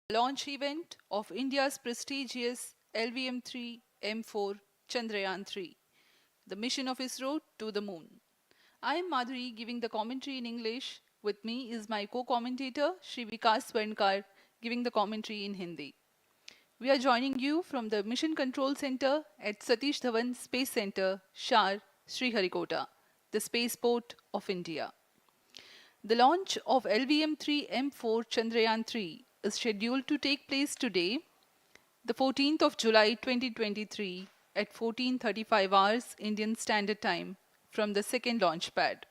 Launch event of India's prestigious LVM-3 M4 Chandrayaan 3, the mission of ISRO to the moon. I am Madhuri giving the commentary in English. With me is my co-commentator Shri Vikas Swarnkar giving the commentary in Hindi. We are joining you from the Mission Control Center at Satish Dhawan Space Centre, Shar, Sriharikota, the spaceport of India. The launch of LVM-3 M4 Chandrayaan 3 is scheduled to take place today, the 14th of July 2023 at 14:35 hours Indian Standard Time from the second launch pad.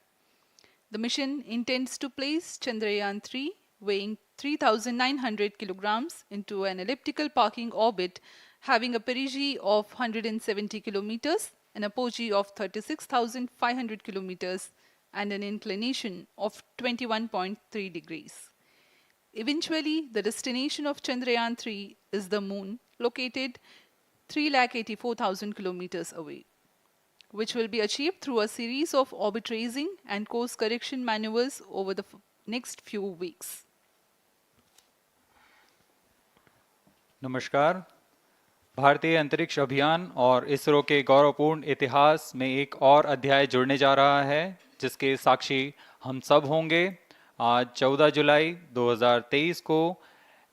The mission intends to place Chandrayaan 3 weighing 3,900 kilograms into an elliptical parking orbit having a perigee of 170 kilometers, an apogee of 36,500 kilometers and an inclination of 21.3 degrees. Eventually, the destination of Chandrayaan 3 is the moon, located 384,000 kilometers away, which will be achieved through a series of orbit raising and course correction maneuvers over the next few weeks. नमस्कार। भारतीय अंतरिक्ष अभियान और इसरो के गौरवपूर्ण इतिहास में एक और अध्याय जुड़ने जा रहा है, जिसके साक्षी हम सब होंगे। आज 14 जुलाई 2023 को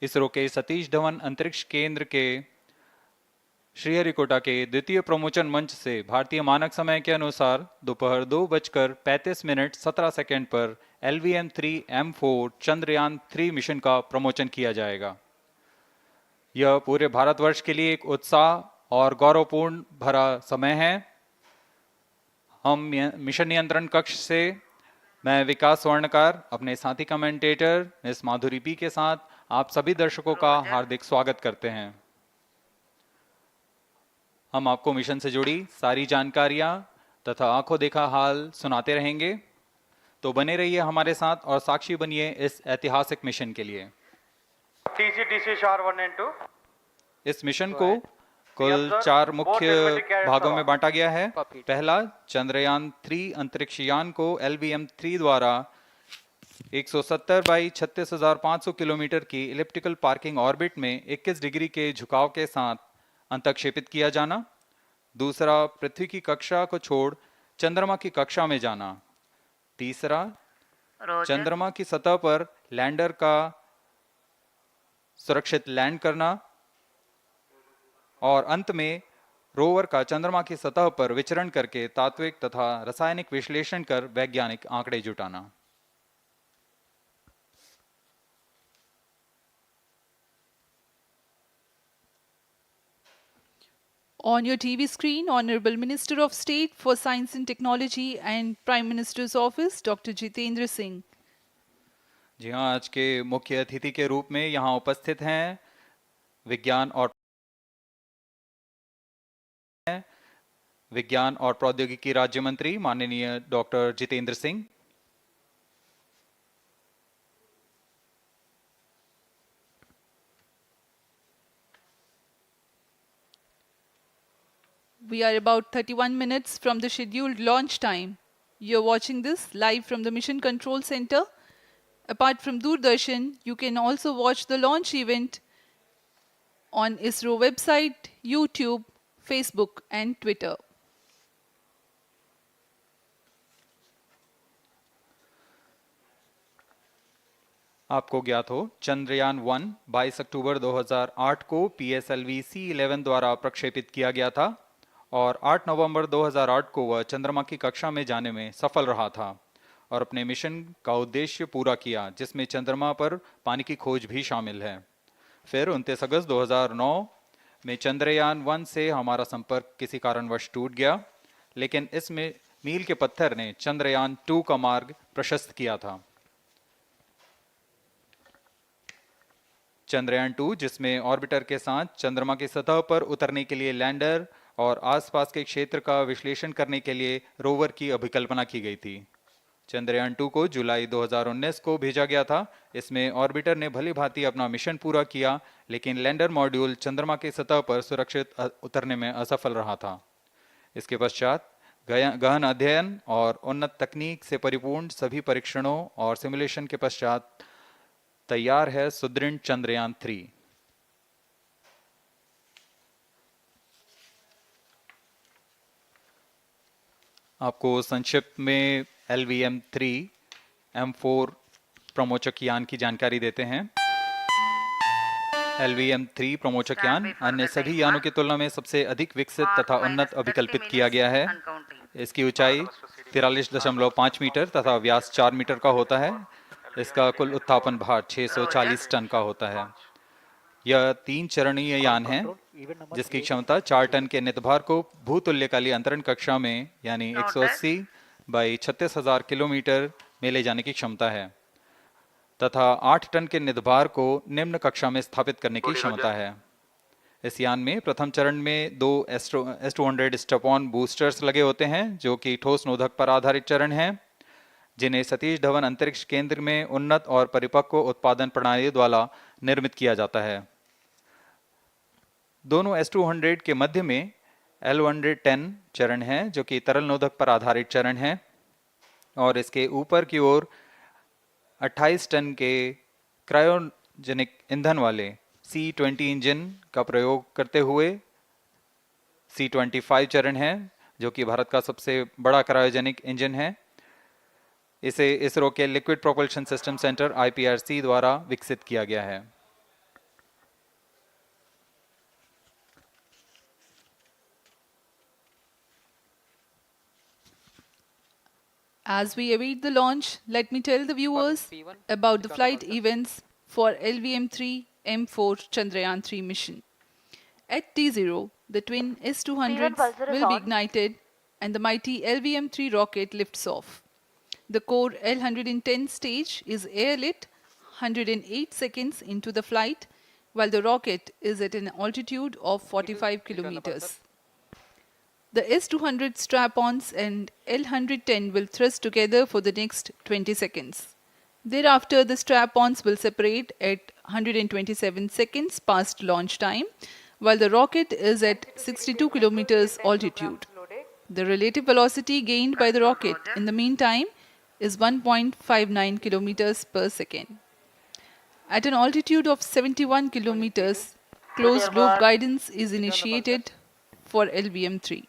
इसरो के सतीश धवन अंतरिक्ष केंद्र के श्रीहरिकोटा के द्वितीय प्रमोचन मंच से भारतीय मानक समय के अनुसार दोपहर 2:35:17 पर LVM-3 M4 चंद्रयान 3 मिशन का प्रमोचन किया जाएगा। यह पूरे भारतवर्ष के लिए एक उत्साह और गौरवपूर्ण भरा समय है। हम मिशन नियंत्रण कक्ष से मैं विकास स्वर्णकार अपने साथी कमेंटेटर मिस माधुरी पी के साथ आप सभी दर्शकों का हार्दिक स्वागत करते हैं। हम आपको मिशन से जुड़ी सारी जानकारियां तथा आंखों देखा हाल सुनाते रहेंगे, तो बने रहिए हमारे साथ और साक्षी बनिए इस ऐतिहासिक मिशन के लिए। TC शार 1 and 2। इस मिशन को कुल 4 मुख्य भागों में बांटा गया है। पहला, चंद्रयान 3 अंतरिक्ष यान को LVM-3 द्वारा 170 बाई 36,500 किलोमीटर की इलिप्टिकल पार्किंग ऑर्बिट में 21 डिग्री के झुकाव के साथ अंतक्षेपित किया जाना। दूसरा, पृथ्वी की कक्षा को छोड़ चंद्रमा की कक्षा में जाना। तीसरा, चंद्रमा की सतह पर लैंडर का सुरक्षित लैंड करना। और अंत में रोवर का चंद्रमा की सतह पर विचरण करके तात्विक तथा रासायनिक विश्लेषण कर वैज्ञानिक आंकड़े जुटाना। On your TV screen, Honorable Minister of State for Science and Technology and Prime Minister's Office, Dr. Jitendra Singh. जी हाँ, आज के मुख्य अतिथि के रूप में यहाँ उपस्थित हैं विज्ञान और प्रौद्योगिकी राज्य मंत्री माननीय doctor Jitendra Singh. We are about 31 minutes from the scheduled launch time. You're watching this live from the Mission Control Center. Apart from Doordarshan, you can also watch the launch event on ISRO website, YouTube, Facebook and Twitter. आपको ज्ञात हो, चंद्रयान 1 22 अक्टूबर 2008 को PSLV C11 द्वारा प्रक्षेपित किया गया था और 8 नवंबर 2008 को वह चंद्रमा की कक्षा में जाने में सफल रहा था और अपने मिशन का उद्देश्य पूरा किया, जिसमें चंद्रमा पर पानी की खोज भी शामिल है। फिर 29 अगस्त 2009 में चंद्रयान 1 से हमारा संपर्क किसी कारणवश टूट गया, लेकिन इसमें मील के पत्थर ने चंद्रयान 2 का मार्ग प्रशस्त किया था। चंद्रयान 2, जिसमें ऑर्बिटर के साथ चंद्रमा की सतह पर उतरने के लिए लैंडर और आसपास के क्षेत्र का विश्लेषण करने के लिए रोवर की अभिकल्पना की गई थी। चंद्रयान 2 को जुलाई 2019 को भेजा गया था। इसमें ऑर्बिटर ने भली भांति अपना मिशन पूरा किया, लेकिन लैंडर मॉड्यूल चंद्रमा की सतह पर सुरक्षित उतरने में असफल रहा था। इसके पश्चात गहन अध्ययन और उन्नत तकनीक से परिपूर्ण सभी परीक्षणों और सिमुलेशन के पश्चात तैयार है सुदृढ़ चंद्रयान 3। आपको संक्षिप्त में LVM-3 M4 प्रमोचक यान की जानकारी देते हैं। LVM-3 प्रमोचक यान अन्य सभी यानों की तुलना में सबसे अधिक विकसित तथा उन्नत अभिकल्पित किया गया है। इसकी ऊंचाई 43.5 मीटर तथा व्यास 4 मीटर का होता है। इसका कुल उत्थापन भार 640 टन का होता है। यह 3 चरणीय यान है जिसकी क्षमता 4 टन के नितभार को भूतुल्यकालीय अंतरण कक्षा में यानी 180 बाई 36,000 किलोमीटर में ले जाने की क्षमता है तथा 8 टन के नितभार को निम्न कक्षा में स्थापित करने की क्षमता है। इस यान में प्रथम चरण में 2 S200 स्टेप-ऑन बूस्टर्स लगे होते हैं जो कि ठोस नोदक पर आधारित चरण हैं जिन्हें सतीश धवन अंतरिक्ष केंद्र में उन्नत और परिपक्व उत्पादन प्रणाली द्वारा निर्मित किया जाता है। दोनों S200 के मध्य में L110 चरण है जो कि तरल नोदक पर आधारित चरण है और इसके ऊपर की ओर 28 टन के क्रायोजेनिक ईंधन वाले C20 इंजन का प्रयोग करते हुए C25 चरण है जो कि भारत का सबसे बड़ा क्रायोजेनिक इंजन है। इसे इसरो के liquid propulsion system centre IPRC द्वारा विकसित किया गया है। As we await the launch, let me tell the viewers about the flight events for LVM-3 M4 Chandrayaan 3 mission. At T0, the twin S200s will be ignited and the mighty LVM-3 rocket lifts off. The core L110 stage is airlit 108 seconds into the flight while the rocket is at an altitude of 45 kilometers. The S200 strap-ons and L110 will thrust together for the next 20 seconds. Thereafter, the strap-ons will separate at 127 seconds past launch time, while the rocket is at 62 kilometers altitude. The relative velocity gained by the rocket in the meantime is 1.59 kilometers per second. At an altitude of 71 kilometers, closed loop guidance is initiated for LVM-3.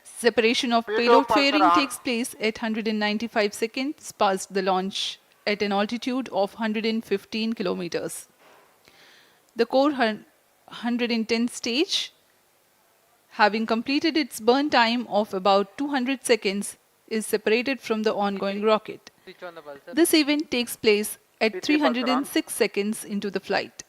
Separation of payload fairing takes place at 195 seconds past the launch at an altitude of 115 kilometers. The core 110 stage, having completed its burn time of about 200 seconds, is separated from the ongoing rocket. This event takes place at 306 seconds into the flight.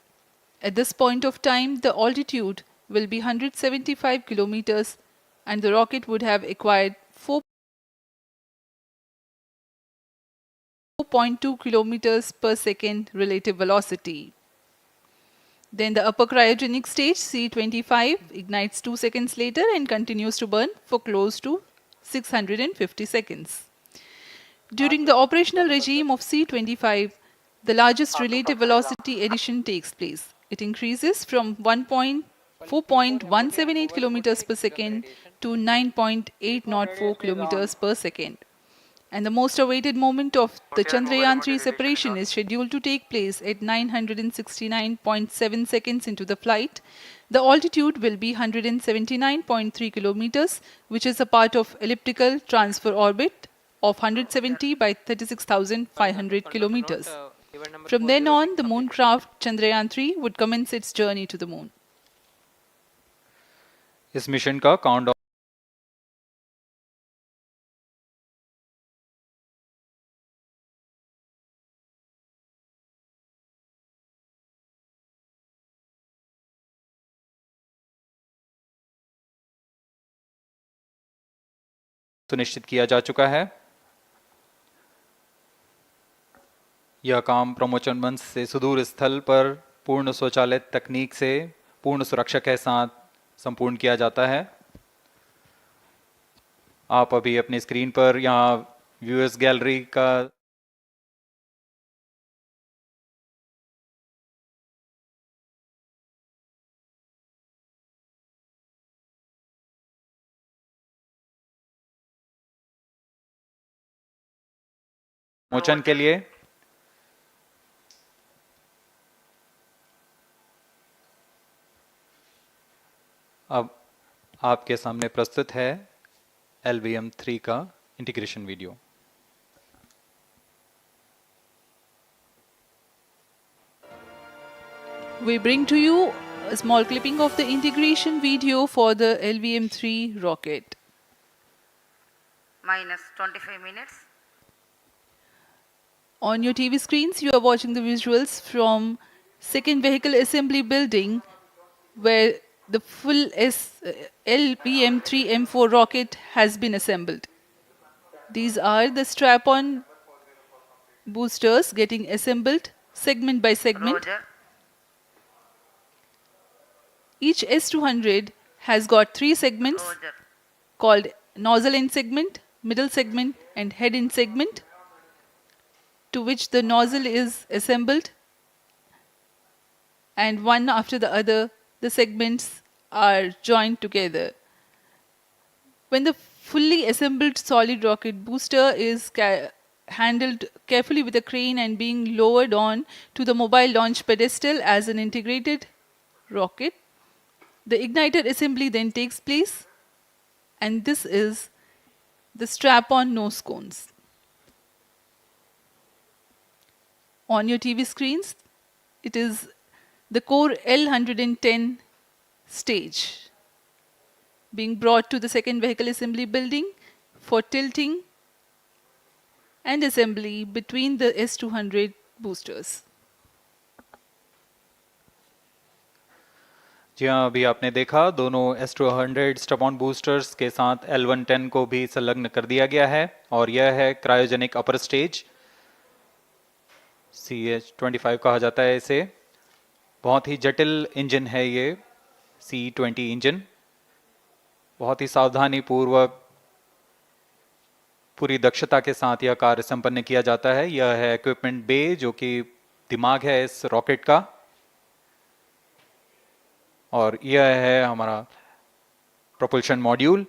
At this point of time, the altitude will be 175 kilometers and the rocket would have acquired 4.2 kilometers per second relative velocity. Then the upper cryogenic stage C25 ignites 2 seconds later and continues to burn for close to 650 seconds. During the operational regime of C25, the largest relative velocity addition takes place. It increases from 4.178 kilometers per second to 9.804 kilometers per second. And the most awaited moment of the Chandrayaan 3 separation is scheduled to take place at 969.7 seconds into the flight. The altitude will be 179.3 kilometers, which is a part of elliptical transfer orbit of 170 by 36,500 kilometers. From then on, the mooncraft Chandrayaan 3 would commence its journey to the moon. इस mission का countdown सुनिश्चित किया जा चुका है। यह काम प्रमोचन मंच से सुदूर स्थल पर पूर्ण स्वचालित तकनीक से पूर्ण सुरक्षा के साथ संपूर्ण किया जाता है। आप अभी अपनी स्क्रीन पर यहाँ व्यूअर्स गैलरी का मोचन के लिए अब आपके सामने प्रस्तुत है LVM-3 का integration video. We bring to you a small clipping of the integration video for the LVM-3 rocket. Minus 25 minutes. On your TV screens, you are watching the visuals from second vehicle assembly building where the full LVM-3M4 rocket has been assembled. These are the strap-on boosters getting assembled segment by segment. Roger. Each S200 has got 3 segments Roger. called nozzle end segment, middle segment and head end segment, to which the nozzle is assembled, and one after the other the segments are joined together. When the fully assembled solid rocket booster is handled carefully with a crane and being lowered on to the mobile launch pedestal as an integrated rocket, the igniter assembly then takes place, and this is the strap-on nose cones. On your TV screens, it is the core L110 stage being brought to the second vehicle assembly building for tilting and assembly between the S200 boosters. जी हाँ, अभी आपने देखा दोनों S200 स्टप-ऑन boosters के साथ L110 को भी संलग्न कर दिया गया है और यह है क्रायोजेनिक अपर स्टेज, CH-25 कहा जाता है इसे। बहुत ही जटिल इंजन है ये C-20 इंजन। बहुत ही सावधानी पूर्वक पूरी दक्षता के साथ यह कार्य संपन्न किया जाता है। यह है इक्विपमेंट बे, जो कि दिमाग है इस रॉकेट का, और यह है हमारा प्रोपल्शन मॉड्यूल,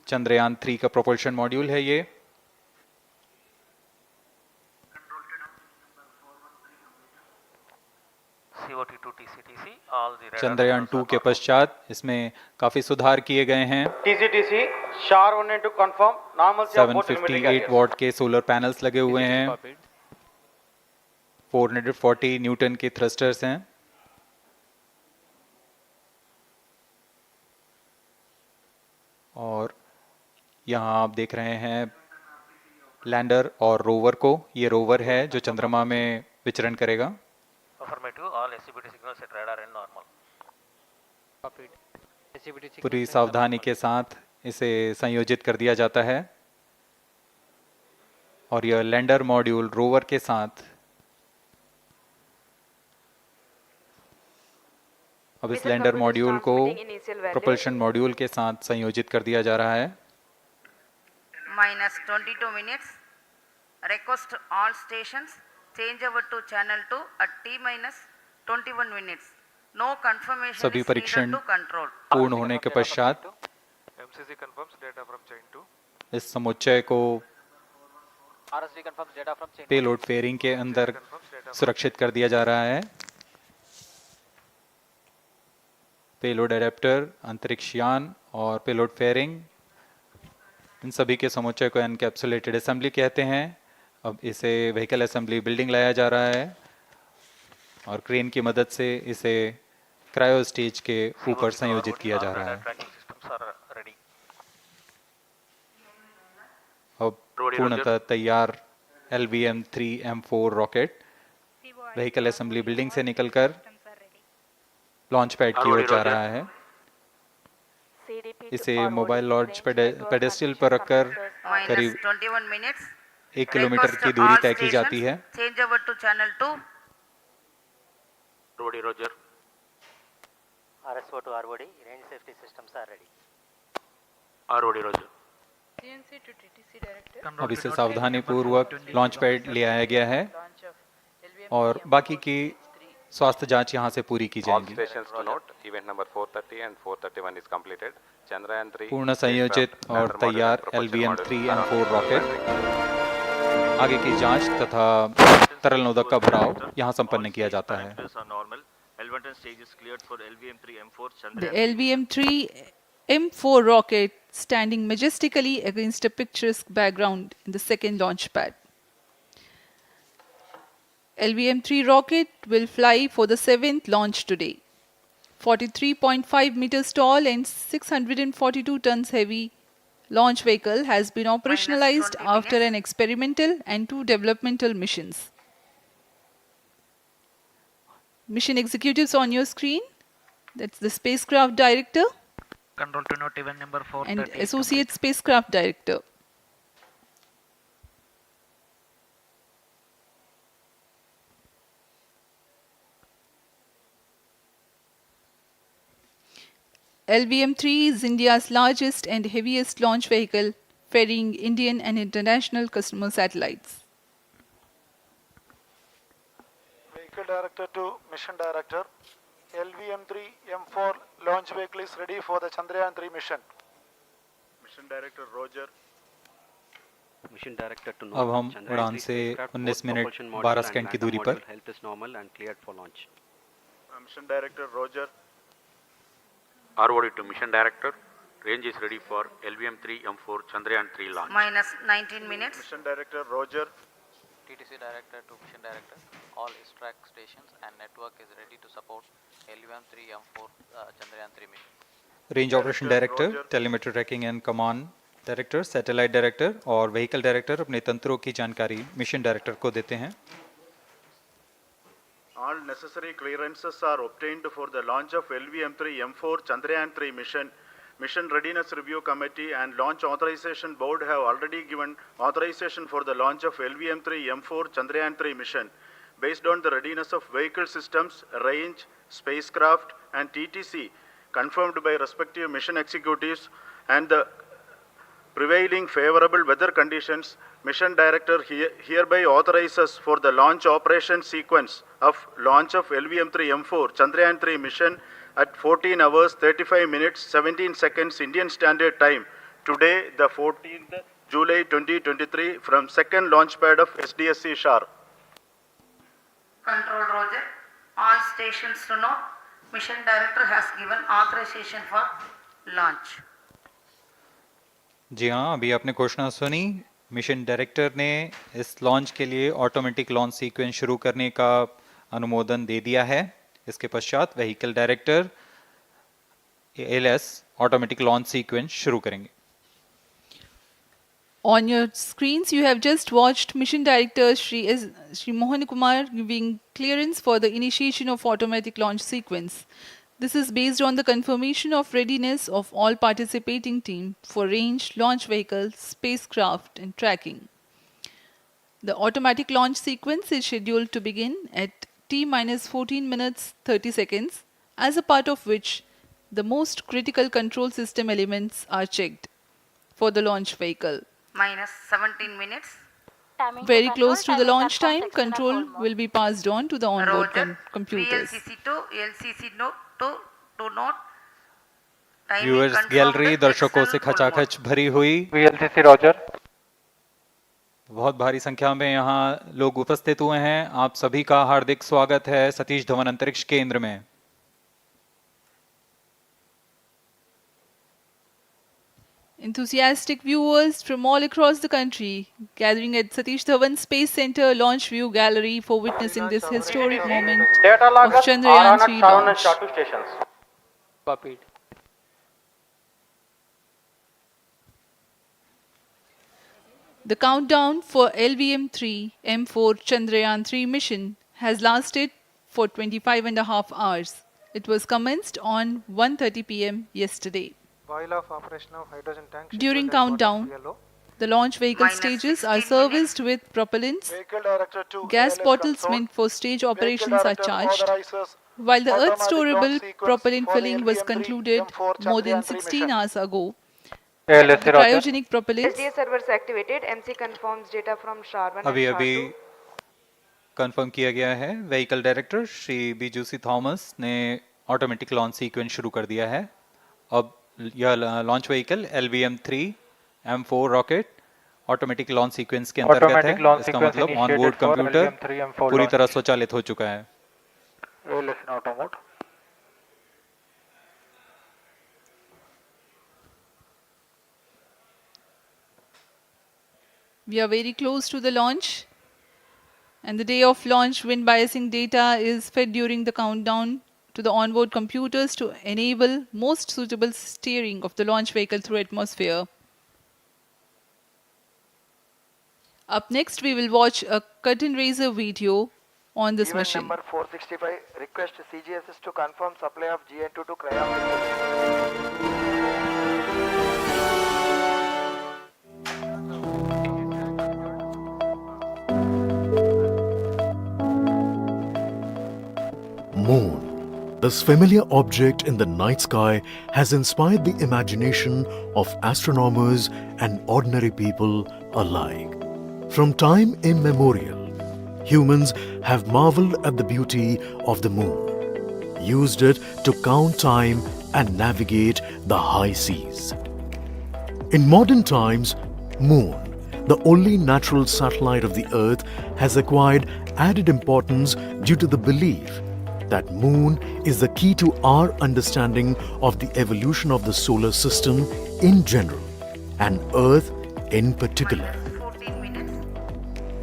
चंद्रयान 3 का प्रोपल्शन मॉड्यूल है ये। चंद्रयान 2 के पश्चात इसमें काफी सुधार किए गए हैं। TCTC SHAR 1 to confirm normalcy of both 758 what के सोलर पैनल्स लगे हुए हैं, 440 न्यूटन के थ्रस्टर्स हैं। और यहाँ आप देख रहे हैं लैंडर और रोवर को। ये रोवर है जो चंद्रमा में विचरण करेगा। पूरी सावधानी के साथ इसे संयोजित कर दिया जाता है और यह लैंडर मॉड्यूल रोवर के साथ अब इस लैंडर मॉड्यूल को प्रोपल्शन मॉड्यूल के साथ संयोजित कर दिया जा रहा है। Minus 22 minutes. Request all stations change over to channel 2 at T minus 21 minutes. No confirmation सभी is needed परीक्षण to control. पूर्ण होने के पश्चात MCC confirms data from chain 2. इस समुच्चय को पेलोड फेयरिंग के अंदर सुरक्षित कर दिया जा रहा है। पेलोड एडेप्टर, अंतरिक्ष यान और पेलोड फेयरिंग, इन सभी के समुच्चय को एनकैप्सुलेटेड असेंबली कहते हैं। अब इसे व्हीकल असेंबली बिल्डिंग लाया जा रहा है और क्रेन की मदद से इसे क्रायो स्टेज के ऊपर संयोजित किया जा रहा है। अब पूर्णतः तैयार LVM-3M4 rocket vehicle assembly building से निकलकर लॉन्च पैड की ओर जा रहा है। इसे मोबाइल लॉन्च पेडेस्टल पर रखकर करीब 21 minutes. 1 किलोमीटर की दूरी तय की जाती है। Change over to channel 2. Rody Roger. RSO to ROD, range safety systems are ready. Rody Roger. CNC to TTC director. अब इसे सावधानी पूर्वक लॉन्च पैड ले आया गया है और बाकी की स्वास्थ्य जांच यहां से पूरी की All जाएंगी। stations to note, event number 430 and 431 is completed. Chandrayaan 3 पूर्ण संयोजित और तैयार LVM-3M4 रॉकेट आगे की जांच तथा तरल नोदक का भराव यहां संपन्न किया जाता है। L110 stage is cleared for LVM-3 M4 The Chandrayaan 3 mission. LVM-3 M4 rocket standing majestically against a picturesque background in the second launch pad. LVM-3 rocket will fly for the 7th launch today. 43.5 meters tall and 642 tons heavy launch vehicle has been operationalized 20 after minutes. an experimental and 2 developmental missions. Mission executives on your screen. That's the spacecraft director Control to note event number 430 and is associate complete. spacecraft director. LVM-3 is India's largest and heaviest launch vehicle, ferrying Indian and international customer satellites. Vehicle Director to Mission Director. LVM-3 M4 launch vehicle is ready for the Chandrayaan 3 mission. Mission Director Roger. Mission Director to अब हम Chandrayaan उड़ान 3 से spacecraft, 19 both minute propulsion module 12 and second की lander दूरी module पर health is normal and cleared for launch. Mission Director Roger. ROD to Mission Director. Range is ready for LVM-3 M4 Chandrayaan 3 launch. minus 19 minutes. Mission Director Roger. TTC Director to Mission Director. All ISRO stations and network is ready to support LVM-3 M4 Chandrayaan 3 mission. Range operation director, telemetry tracking and command director, satellite director और vehicle director अपने तंत्रों की जानकारी mission director को देते हैं. All necessary clearances are obtained for the launch of LVM-3 M4 Chandrayaan 3 mission. Mission Readiness Review Committee and Launch Authorization Board have already given authorization for the launch of LVM-3 M4 Chandrayaan 3 mission. Based on the readiness of vehicle systems, range, spacecraft and TTC confirmed by respective mission executives and the prevailing favorable weather conditions, Mission Director hereby authorizes for the launch operation sequence of launch of LVM-3 M4 Chandrayaan 3 mission at 14 hours 35 minutes 17 seconds Indian Standard Time today, the 14th July 2023 from second launch pad of SDSC Shar. Control Roger. All stations to note. Mission Director has given authorization for launch. जी हाँ, अभी आपने घोषणा सुनी. Mission director ने इस launch के लिए automatic launch sequence शुरू करने का अनुमोदन दे दिया है. इसके पश्चात vehicle director LS automatic launch sequence शुरू करेंगे. On your screens, you have just watched Mission Director Shri Mohan Kumar giving clearance for the initiation of automatic launch sequence. This is based on the confirmation of readiness of all participating team for range, launch vehicle, spacecraft and tracking. The automatic launch sequence is scheduled to begin at T-14 minutes 30 seconds, as a part of which the most critical control system elements are checked for the launch vehicle. Minus 17 minutes. Very close to the launch time, control will be passed on to the onboard Roger. computers. VLCC to LCC note to note. Timing viewers confirmed gallery with दर्शकों से external full mode. खचाखच भरी हुई. VLCC Roger. बहुत भारी संख्या में यहाँ लोग उपस्थित हुए हैं. आप सभी का हार्दिक स्वागत है सतीश धवन अंतरिक्ष केंद्र में. Enthusiastic viewers from all across the country gathering at Satish Dhawan Space Centre launch view gallery for witnessing this historic moment Data of loggers Chandrayaan are 3 on Sharon and launch. Shatu stations. Copied. The countdown for LVM-3 M4 Chandrayaan 3 mission has lasted for 25 and a half hours. It was commenced on 1:30 p.m. yesterday. While of operation of hydrogen tank. During scheduled at countdown, quarter to yellow. the launch vehicle Minus stages 16 are minutes. serviced with propellants. Vehicle Director to Gas ALS bottles console. meant for stage Vehicle operations are Director charged. authorizes While the automatic Earth storable launch sequence propellant for the filling was LVM-3 concluded M4 more than Chandrayaan 3 16 mission. hours ago, ALSC the Roger. cryogenic propellants SDA servers activated. MC confirms data from SHAR-1 अभी and अभी SHAR-2. Confirm किया गया है. Vehicle director Shri बीजूसी Thomas ने automatic launch sequence शुरू कर दिया है. अब यह launch vehicle LVM-3 M4 rocket automatic launch sequence के अंतर्गत है. Automatic launch इसका sequence मतलब initiated onboard for computer LVM-3 M4 पूरी launch. तरह स्वचालित हो चुका है. Rail in auto mode. We are very close to the launch. And the day of launch, wind biasing data is fed during the countdown to the onboard computers to enable most suitable steering of the launch vehicle through atmosphere. Up next, we will watch a curtain raiser video on this Event mission. number 465, request CGSS to confirm supply of GN2 to cryogenic. Moon. This familiar object in the night sky has inspired the imagination of astronomers and ordinary people alike. From time immemorial, humans have marveled at the beauty of the moon, used it to count time and navigate the high seas. In modern times, Moon, the only natural satellite of the Earth, has acquired added importance due to the belief that Moon is the key to our understanding of the evolution of the solar system in general and Earth in particular.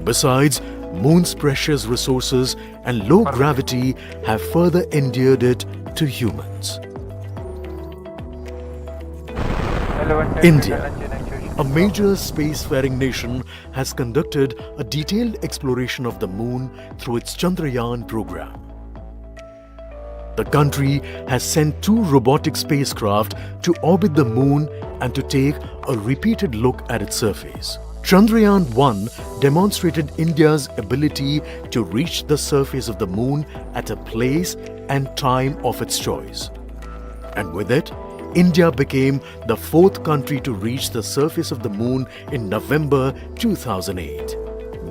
Besides, Moon's precious resources and low gravity have further endeared it to humans. India, a major spacefaring nation, has conducted a detailed exploration of the Moon through its Chandrayaan program. The country has sent 2 robotic spacecraft to orbit the Moon and to take a repeated look at its surface. Chandrayaan-1 demonstrated India's ability to reach the surface of the Moon at a place and time of its choice. And with it, India became the 4th country to reach the surface of the Moon in November 2008.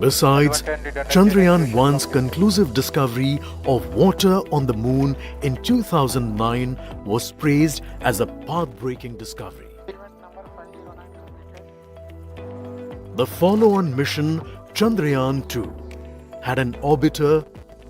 Besides, Chandrayaan-1's conclusive discovery of water on the Moon in 2009 was praised as a path-breaking discovery. The follow-on mission, Chandrayaan-2, had an orbiter,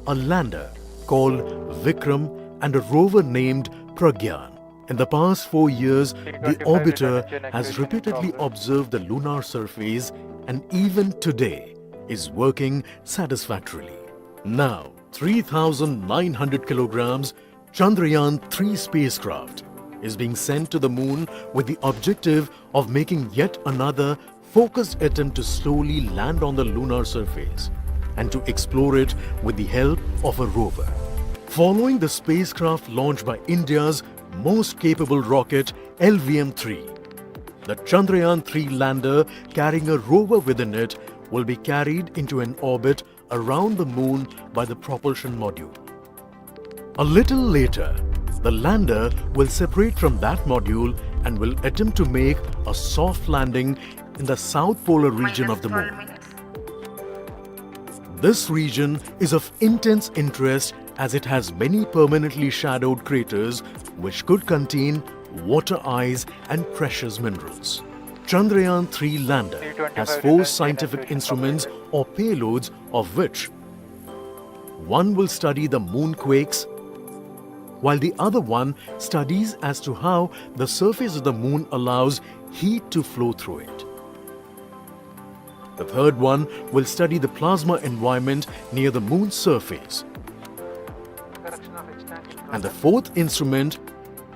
a lander called Vikram, and a rover named Pragyan. In the past 4 years, the orbiter has repeatedly observed the lunar surface and even today is working satisfactorily. Now, 3,900 kilograms Chandrayaan-3 spacecraft is being sent to the Moon with the objective of making yet another focused attempt to slowly land on the lunar surface and to explore it with the help of a rover. Following the spacecraft launched by India's most capable rocket, LVM-3, the Chandrayaan-3 lander carrying a rover within it will be carried into an orbit around the Moon by the propulsion module. A little later, the lander will separate from that module and will attempt to make a soft landing in the south polar region of the Moon. This region is of intense interest as it has many permanently shadowed craters which could contain water ice and precious minerals. Chandrayaan-3 lander has 4 scientific instruments or payloads, of which one will study the moonquakes, while the other one studies as to how the surface of the Moon allows heat to flow through it. The third one will study the plasma environment near the Moon's surface. And the 4th instrument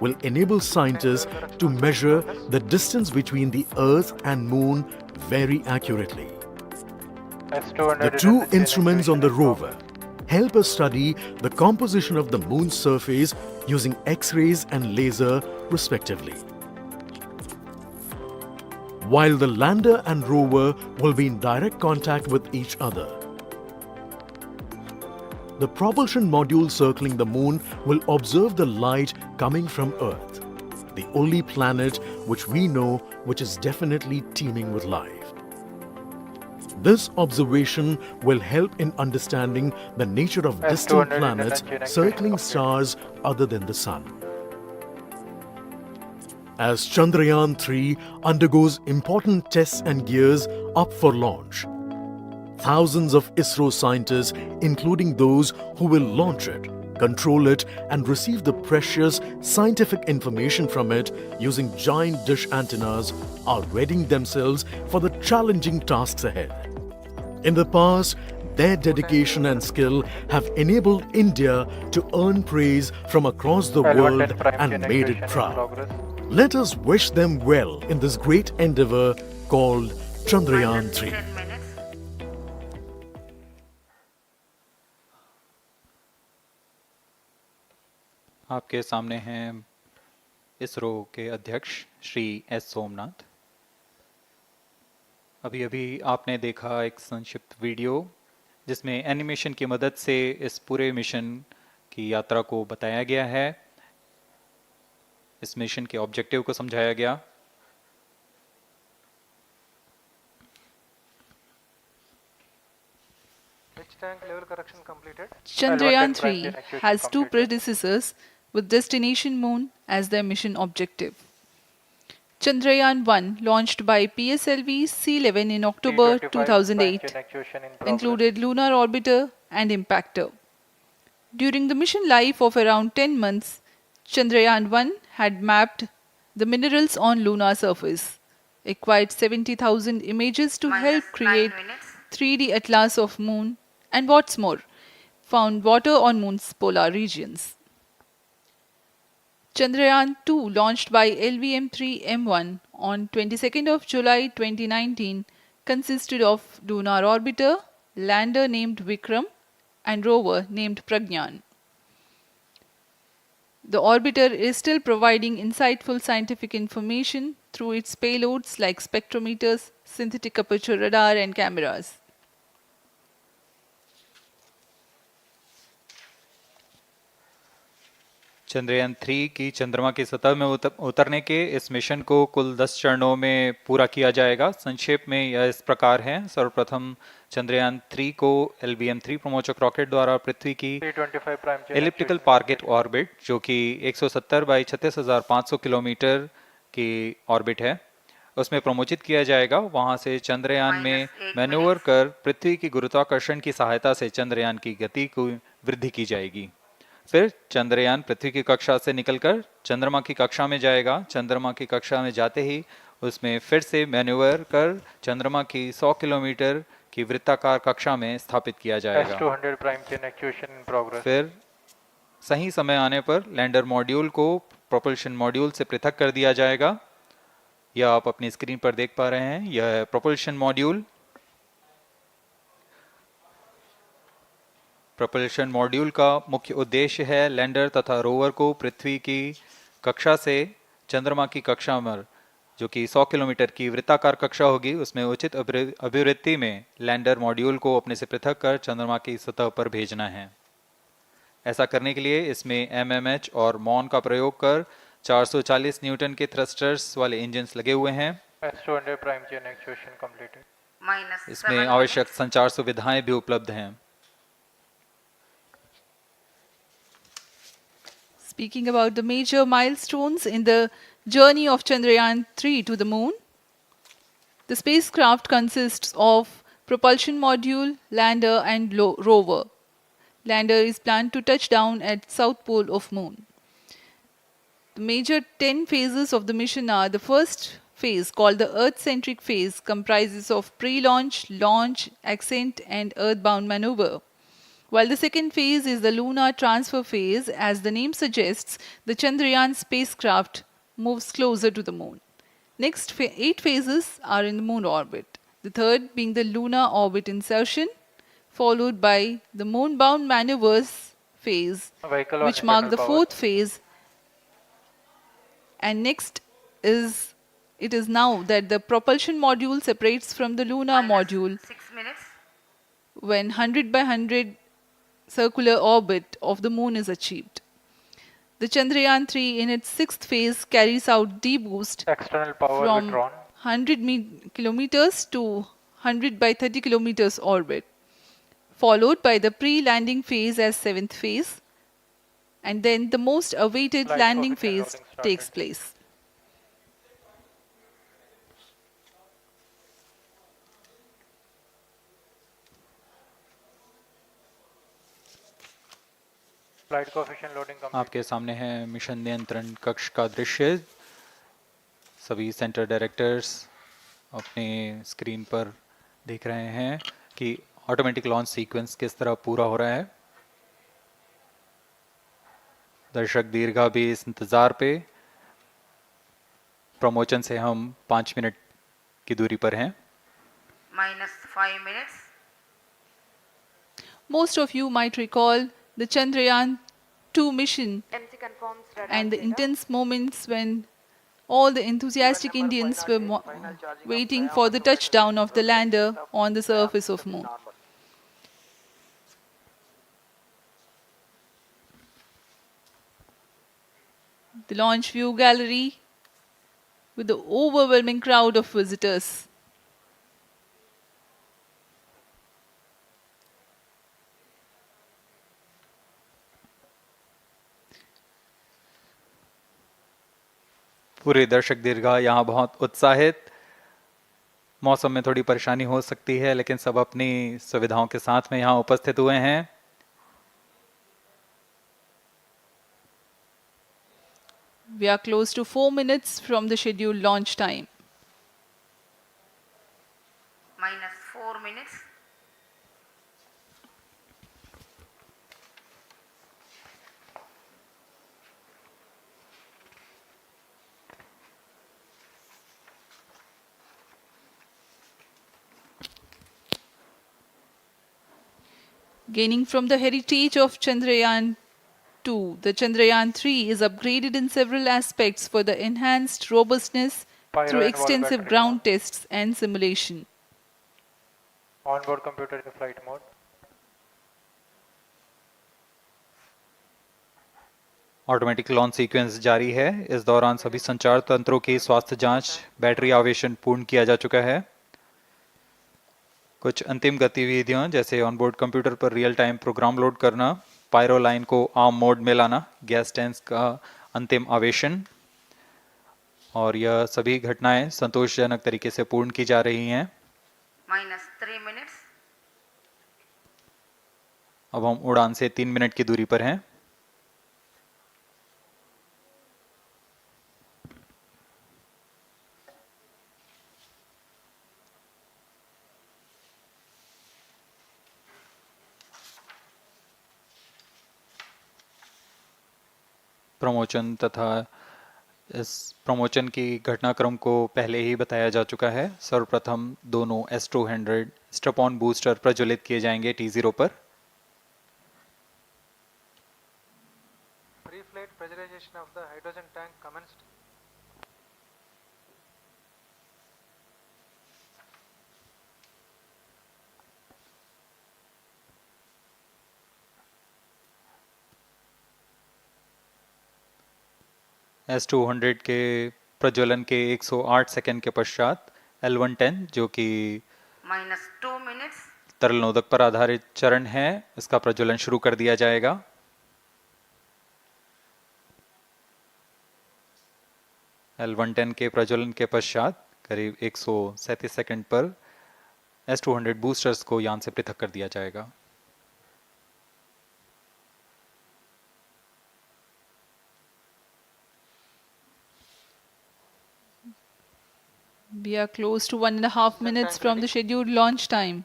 will enable scientists to measure the distance between the Earth and Moon very accurately. The 2 instruments on the rover help us study the composition of the Moon's surface using X-rays and laser respectively. While the lander and rover will be in direct contact with each other, the propulsion module circling the Moon will observe the light coming from Earth, the only planet which we know which is definitely teeming with life. This observation will help in understanding the nature of distant planets circling stars other than the Sun. As Chandrayaan-3 undergoes important tests and gears up for launch, thousands of ISRO scientists, including those who will launch it, control it, and receive the precious scientific information from it using giant dish antennas are readying themselves for the challenging tasks ahead. In the past, their dedication and skill have enabled India to earn praise from across the world and made it proud. Let us wish them well in this great endeavor called Chandrayaan 3. 10 minutes. आपके सामने हैं इसरो के अध्यक्ष Shri S Somnath. अभी अभी आपने देखा एक संक्षिप्त वीडियो जिसमें एनिमेशन की मदद से इस पूरे मिशन की यात्रा को बताया गया है, इस मिशन के ऑब्जेक्टिव को समझाया गया। Tank level correction completed. Chandrayaan 3 has two predecessors with destination moon as their mission objective. Chandrayaan 1, launched by PSLV C-11 in October 2008, included lunar orbiter and impactor. During the mission life of around 10 months, Chandrayaan 1 had mapped the minerals on lunar surface, acquired 70,000 images to help create 3D atlas of moon, and what's more, found water on moon's polar regions. Chandrayaan 2, launched by LVM-3M1 on 22nd of July 2019, consisted of lunar orbiter, lander named Vikram, and rover named Pragyan. The orbiter is still providing insightful scientific information through its payloads like spectrometers, synthetic aperture radar, and cameras. Chandrayaan 3 की चंद्रमा की सतह में उतरने के इस mission को कुल 10 चरणों में पूरा किया जाएगा। संक्षेप में यह इस प्रकार है। सर्वप्रथम चंद्रयान 3 को LVM-3 प्रमोचक रॉकेट द्वारा पृथ्वी की एलिप्टिकल टारगेट ऑर्बिट, जो कि 170 बाई 36,500 किलोमीटर की ऑर्बिट है, उसमें प्रमोचित किया जाएगा। वहां से चंद्रयान में मैन्यूवर कर पृथ्वी की गुरुत्वाकर्षण की सहायता से चंद्रयान की गति को वृद्धि की जाएगी। फिर चंद्रयान पृथ्वी की कक्षा से निकलकर चंद्रमा की कक्षा में जाएगा। चंद्रमा की कक्षा में जाते ही उसमें फिर से मैन्यूवर कर चंद्रमा की 100 किलोमीटर की वृत्ताकार कक्षा में स्थापित किया जाएगा। फिर सही समय आने पर लैंडर मॉड्यूल को प्रोपल्शन मॉड्यूल से पृथक कर दिया जाएगा। यह आप अपनी स्क्रीन पर देख पा रहे हैं, यह है प्रोपल्शन मॉड्यूल। प्रोपल्शन मॉड्यूल का मुख्य उद्देश्य है लैंडर तथा रोवर को पृथ्वी की कक्षा से चंद्रमा की कक्षा में, जो कि 100 किलोमीटर की वृत्ताकार कक्षा होगी, उसमें उचित अभिवृत्ति में लैंडर मॉड्यूल को अपने से पृथक कर चंद्रमा की सतह पर भेजना है। ऐसा करने के लिए इसमें MMH और मॉन का प्रयोग कर 440 न्यूटन के थ्रस्टर्स वाले इंजन्स लगे हुए हैं। इसमें आवश्यक संचार सुविधाएं भी उपलब्ध हैं। Speaking about the major milestones in the journey of Chandrayaan 3 to the moon, the spacecraft consists of propulsion module, lander, and rover. Lander is planned to touch down at south pole of moon. The major 10 phases of the mission are: the first phase, called the Earth-centric phase, comprises of pre-launch, launch, ascent, and earthbound maneuver. While the second phase is the lunar transfer phase, as the name suggests, the Chandrayaan spacecraft moves closer to the moon. Next 8 phases are in the moon orbit, the third being the lunar orbit insertion, followed by the moon-bound maneuvers phase, which mark the fourth phase. And next it is now that the propulsion module separates from the lunar module 6 minutes. when 100 by 100 circular orbit of the moon is achieved. The Chandrayaan 3 in its sixth phase carries out D-boost from 100 kilometers to 100 by 30 kilometers orbit, followed by the pre-landing phase as seventh phase, and then the most awaited landing phase takes place. Flight coefficient loading complete. आपके सामने है mission नियंत्रण कक्ष का दृश्य। सभी centre directors अपने screen पर देख रहे हैं कि ऑटोमेटिक लॉन्च सीक्वेंस किस तरह पूरा हो रहा है। दर्शक दीर्घा भी इस इंतज़ार पे। प्रमोशन से हम 5 मिनट की दूरी पर हैं। -5 minutes. Most of you might recall the Chandrayaan 2 mission MC confirms radar and the data. intense moments when all the enthusiastic Indians were waiting for the touchdown of the lander on the surface of Moon. The launch view gallery with the overwhelming crowd of visitors. पूरे दर्शक दीर्घा यहाँ बहुत उत्साहित। मौसम में थोड़ी परेशानी हो सकती है, लेकिन सब अपनी सुविधाओं के साथ में यहाँ उपस्थित हुए हैं। We are close to 4 minutes from the scheduled launch time. -4 minutes. Gaining from the heritage of Chandrayaan 2, the Chandrayaan 3 is upgraded in several aspects for the enhanced robustness Pyro through and wall extensive battery ground tests and simulation. Onboard computer in flight mode. Automatic launch sequence जारी है। इस दौरान सभी संचार तंत्रों की स्वास्थ्य जांच, बैटरी आवेशन पूर्ण किया जा चुका है। कुछ अंतिम गतिविधियां जैसे ऑनबोर्ड कंप्यूटर पर रियल टाइम प्रोग्राम लोड करना, पायरो लाइन को आर्म मोड में लाना, गैस टैंक्स का अंतिम आवेशन, और यह सभी घटनाएं संतोषजनक तरीके से पूर्ण की जा रही हैं। -3 minutes. अब हम उड़ान से 3 मिनट की दूरी पर हैं। प्रमोशन तथा इस प्रमोशन की घटनाक्रम को पहले ही बताया जा चुका है। सर्वप्रथम दोनों S200 स्ट्रप ऑन बूस्टर प्रज्वलित किए जाएंगे T0 पर। Pre-flight pressurization of the hydrogen tank commenced. S200 के प्रज्वलन के 108 सेकंड के पश्चात L110 जो कि -2 minutes. तरल नोदक पर आधारित चरण है, इसका प्रज्वलन शुरू कर दिया जाएगा। L110 के प्रज्वलन के पश्चात करीब 137 सेकंड पर S200 बूस्टर्स को यान से पृथक कर दिया जाएगा। We are close to 1.5 minutes from the scheduled launch time.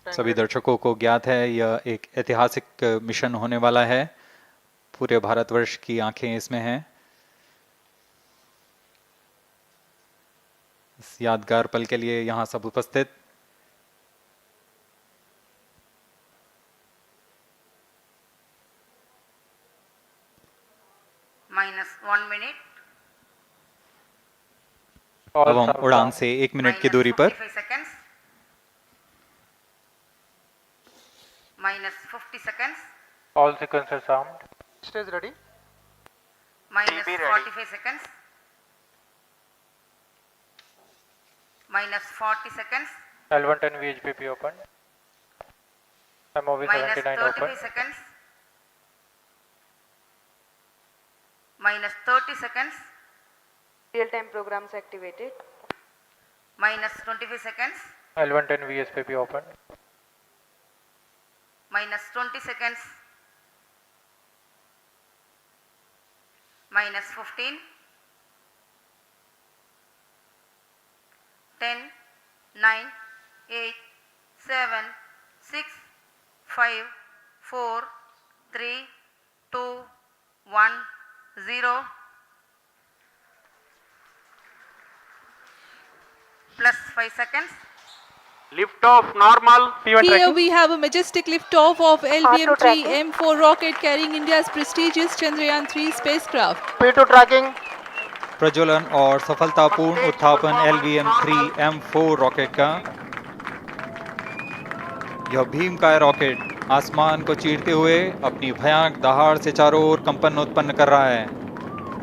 सभी दर्शकों को ज्ञात है यह एक ऐतिहासिक मिशन होने वाला है। पूरे भारतवर्ष की आंखें इसमें हैं। इस यादगार पल के लिए यहाँ सब उपस्थित। -1 minute. अब हम उड़ान से 1 मिनट की दूरी पर -45 seconds. -50 seconds. All sequences armed. Stage ready. -45 seconds. -40 seconds. L110 VHPP opened. MOV 79 -35 open. seconds. -30 seconds. Real-time programs activated. minus 25 seconds, L110 VSPP open. minus 20 seconds, minus 15, 10, 9, 8, 7, 6, 5, 4, 3, 2, 1, 0. Plus 5 seconds. Lift off normal. Here we have a majestic liftoff of LVM-3 M4 rocket carrying India's prestigious Chandrayaan 3 spacecraft. P2 tracking. प्रज्वलन और सफलतापूर्ण उत्थापन LVM-3 M4 rocket का। यह भीमकाय rocket आसमान को चीरते हुए अपनी भयानक दहाड़ से चारों ओर कंपन उत्पन्न कर रहा है।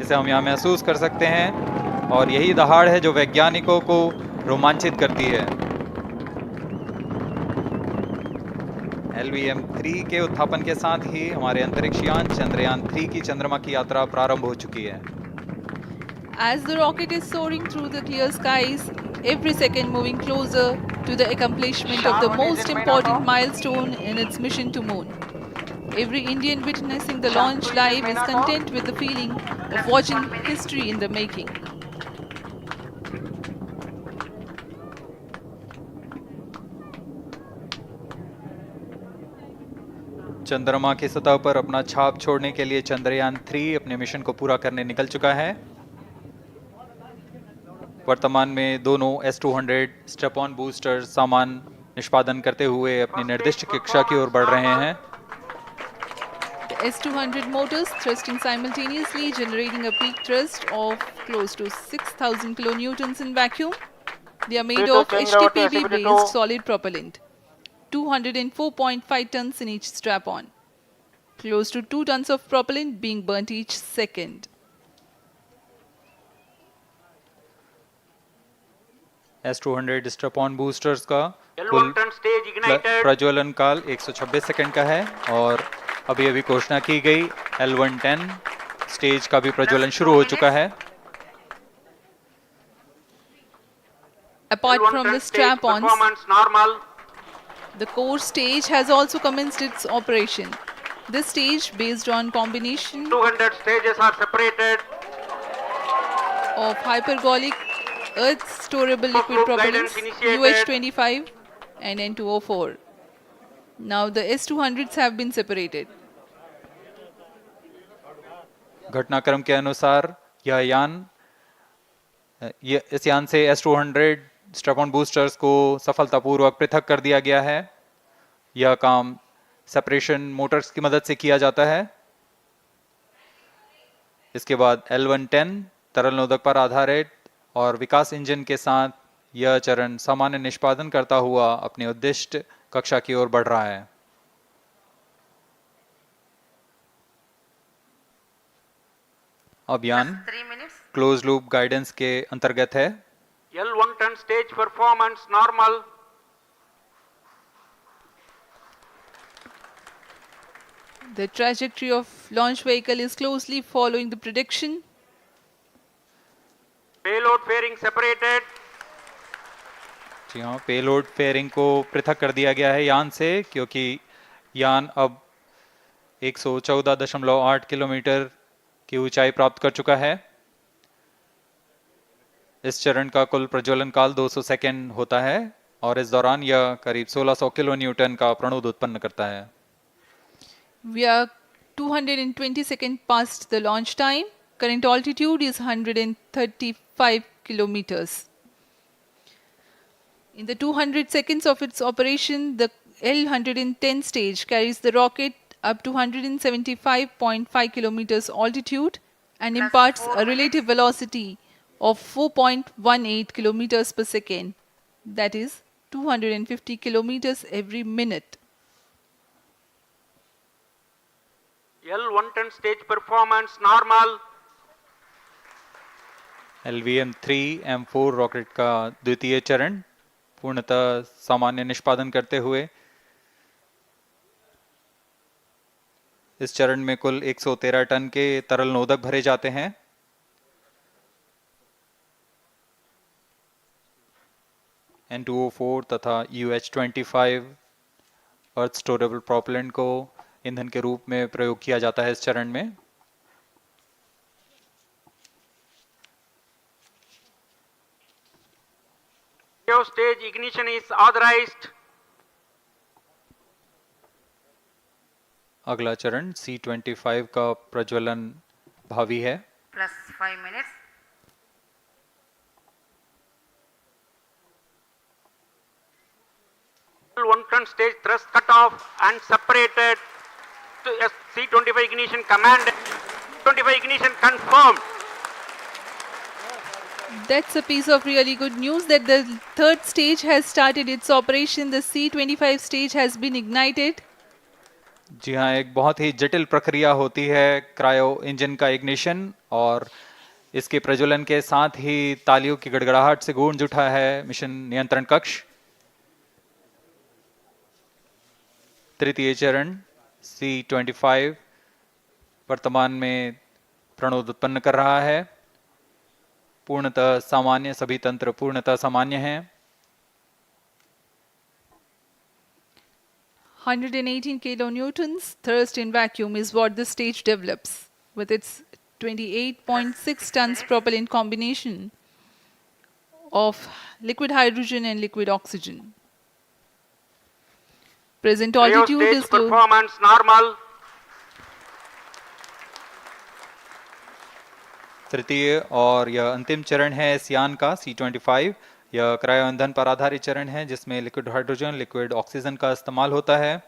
इसे हम यहाँ महसूस कर सकते हैं और यही दहाड़ है जो वैज्ञानिकों को रोमांचित करती है। LVM-3 के उत्थापन के साथ ही हमारे अंतरिक्ष यान चंद्रयान 3 की चंद्रमा की यात्रा प्रारंभ हो चुकी है। As the rocket is soaring through the clear skies, every second moving closer to the accomplishment of the most important milestone in its mission to moon. Every Indian witnessing the launch live is content with the feeling of watching history in the making. चंद्रमा की सतह पर अपना छाप छोड़ने के लिए चंद्रयान 3 अपने मिशन को पूरा करने निकल चुका है। वर्तमान में दोनों S200 स्टेप ऑन बूस्टर सामान निष्पादन करते हुए अपनी निर्दिष्ट कक्षा की ओर बढ़ रहे हैं। The S200 motors thrusting simultaneously, generating a peak thrust of close to 6,000 kilonewtons in vacuum. They are made of HTPB-based solid propellant, 204.5 tons in each strap-on. Close to 2 tons of propellant being burnt each second. S200 step on boosters का कुल प्रज्वलन काल 126 second का है और अभी अभी घोषणा की गई L110 स्टेज का भी प्रज्वलन शुरू हो चुका है। Apart from the strap-ons, the core stage has also commenced its operation. This stage, based on combination 200 stages are separated. of hypergolic earth storable liquid propellants UH-25 and N2O4. Now the S200s have been separated. घटनाक्रम के अनुसार इस यान से S200 step on boosters को सफलतापूर्वक पृथक कर दिया गया है। यह काम सेपरेशन मोटर्स की मदद से किया जाता है। इसके बाद L110 तरल नोदक पर आधारित और विकास इंजन के साथ यह चरण सामान्य निष्पादन करता हुआ अपनी उद्दिष्ट कक्षा की ओर बढ़ रहा है। अभियान क्लोज लूप गाइडेंस के अंतर्गत है। L110 stage performance normal. The trajectory of launch vehicle is closely following the prediction. Payload fairing separated. जी हाँ, पेलोड फेयरिंग को पृथक कर दिया गया है यान से, क्योंकि यान अब 114.8 किलोमीटर की ऊंचाई प्राप्त कर चुका है। इस चरण का कुल प्रज्वलन काल 200 सेकेंड होता है और इस दौरान यह करीब 1600 किलो न्यूटन का प्रणुद उत्पन्न करता है। We are 220 seconds past the launch time. Current altitude is 135 kilometers. In the 200 seconds of its operation, the L110 stage carries the rocket up to 175.5 kilometers altitude and imparts a relative velocity of 4.18 kilometers per second, that is 250 kilometers every minute. L110 stage performance normal. LVM-3 M4 rocket का द्वितीय चरण पूर्णतः सामान्य निष्पादन करते हुए इस चरण में कुल 113 टन के तरल नोदक भरे जाते हैं। N2O4 तथा UH25 अर्थ स्टोरेबल प्रोपेलेंट को ईंधन के रूप में प्रयोग किया जाता है इस चरण में। Stage ignition is authorized. अगला चरण C25 का प्रज्वलन भावी है। Plus 5 minutes. One ton stage thrust cut off and separated to C25 ignition command. 25 ignition confirmed. That's a piece of really good news that the third stage has started its operation. The C25 stage has been ignited. जी हाँ, एक बहुत ही जटिल प्रक्रिया होती है cryo engine का ignition, और इसके प्रज्वलन के साथ ही तालियों की गड़गड़ाहट से गूंज उठा है मिशन नियंत्रण कक्ष। तृतीय चरण C25 वर्तमान में प्रणोद उत्पन्न कर रहा है। पूर्णतः सामान्य, सभी तंत्र पूर्णतः सामान्य हैं। 118 kilonewtons thrust in vacuum is what the stage develops with its 28.6 tons propellant combination of liquid hydrogen and liquid oxygen. Present altitude is low. Performance normal. तृतीय और यह अंतिम चरण है इस यान का C25। यह क्रायो ईंधन पर आधारित चरण है जिसमें लिक्विड हाइड्रोजन, लिक्विड ऑक्सीजन का इस्तेमाल होता है।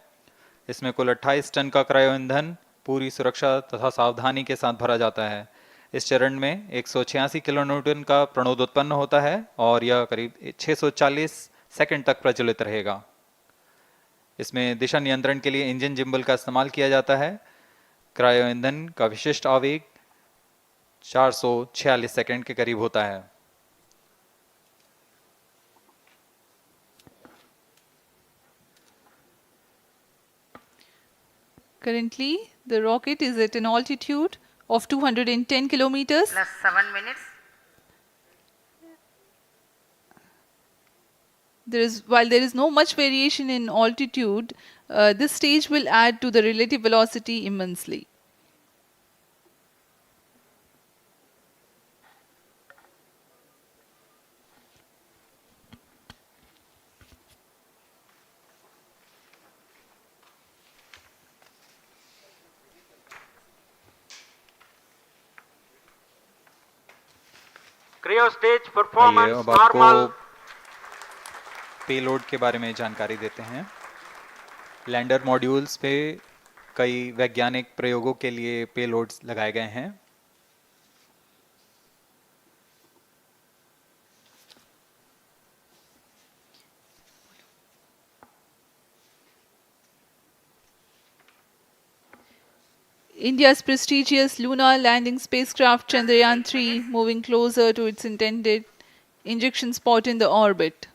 इसमें कुल 28 टन का क्रायो ईंधन पूरी सुरक्षा तथा सावधानी के साथ भरा जाता है। इस चरण में 186 किलोन्यूटन का प्रणोद उत्पन्न होता है और यह करीब 640 सेकंड तक प्रज्वलित रहेगा। इसमें दिशा नियंत्रण के लिए इंजन जिम्बल का इस्तेमाल किया जाता है। क्रायो ईंधन का विशिष्ट आवेग 446 सेकंड के करीब होता है। Currently, the rocket is at an altitude of 210 kilometers. Plus 7 minutes. While there is no much variation in altitude, this stage will add to the relative velocity immensely. Cryo stage आइए performance अब आपको normal. Payload के बारे में जानकारी देते हैं। Lander modules पे कई वैज्ञानिक प्रयोगों के लिए पेलोड्स लगाए गए हैं। India's prestigious lunar landing spacecraft Chandrayaan 3 moving closer to its intended injection spot in the orbit.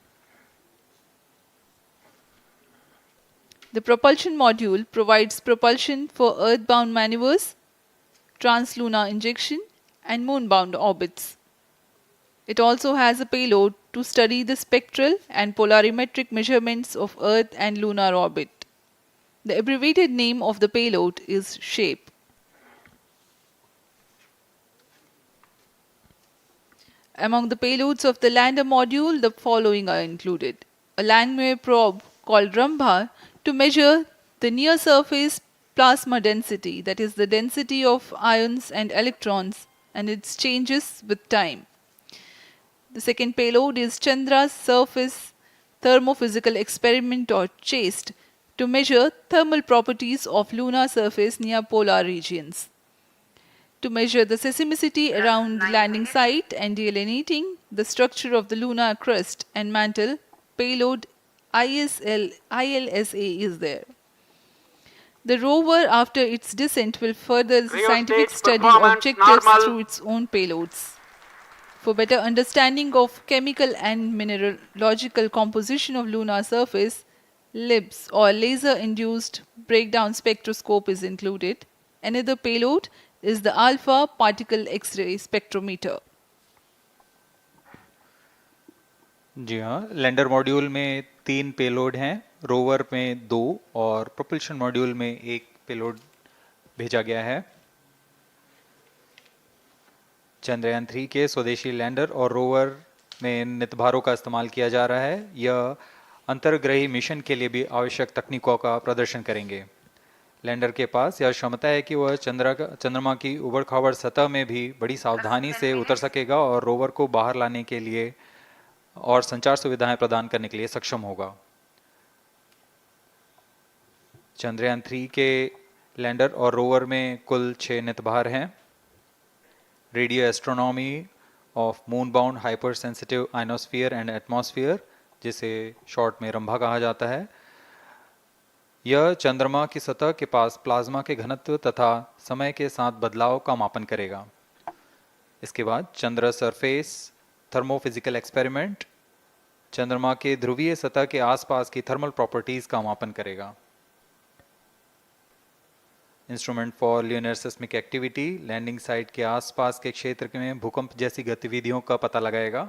The propulsion module provides propulsion for earthbound maneuvers, translunar injection, and moonbound orbits. It also has a payload to study the spectral and polarimetric measurements of Earth and lunar orbit. The abbreviated name of the payload is SHAPE. Among the payloads of the lander module, the following are included. A Langmuir probe called Rambha to measure the near-surface plasma density, that is the density of ions and electrons, and its changes with time. The second payload is Chandra's Surface Thermophysical Experiment, or CHASTE, to measure thermal properties of lunar surface near polar regions. To measure the seismicity around the landing site and delineating the structure of the lunar crust and mantle, payload ILSA is there. The rover, after its descent, will further the scientific study objectives through its own payloads. For better understanding of chemical and mineralogical composition of lunar surface, LIBS, or laser-induced breakdown spectroscope, is included. Another payload is the alpha particle X-ray spectrometer. जी हाँ, lander module में 3 payload हैं, rover में 2 और propulsion module में 1 payload भेजा गया है। चंद्रयान 3 के स्वदेशी लैंडर और रोवर में नितभारों का इस्तेमाल किया जा रहा है। यह अंतर्ग्रही मिशन के लिए भी आवश्यक तकनीकों का प्रदर्शन करेंगे। लैंडर के पास यह क्षमता है कि वह चंद्रमा की उबड़ खाबड़ सतह में भी बड़ी सावधानी से उतर सकेगा और रोवर को बाहर लाने के लिए और संचार सुविधाएं प्रदान करने के लिए सक्षम होगा। चंद्रयान 3 के लैंडर और रोवर में कुल 6 नितभार हैं। Radio astronomy of moon bound hyper sensitive ionosphere and atmosphere, जिसे शॉर्ट में रंभा कहा जाता है, यह चंद्रमा की सतह के पास प्लाज्मा के घनत्व तथा समय के साथ बदलाव का मापन करेगा। इसके बाद चंद्र सरफेस थर्मोफिजिकल एक्सपेरिमेंट चंद्रमा के ध्रुवीय सतह के आसपास की थर्मल प्रॉपर्टीज का मापन करेगा। Instrument for lunar seismic activity landing site के आसपास के क्षेत्र में भूकंप जैसी गतिविधियों का पता लगाएगा।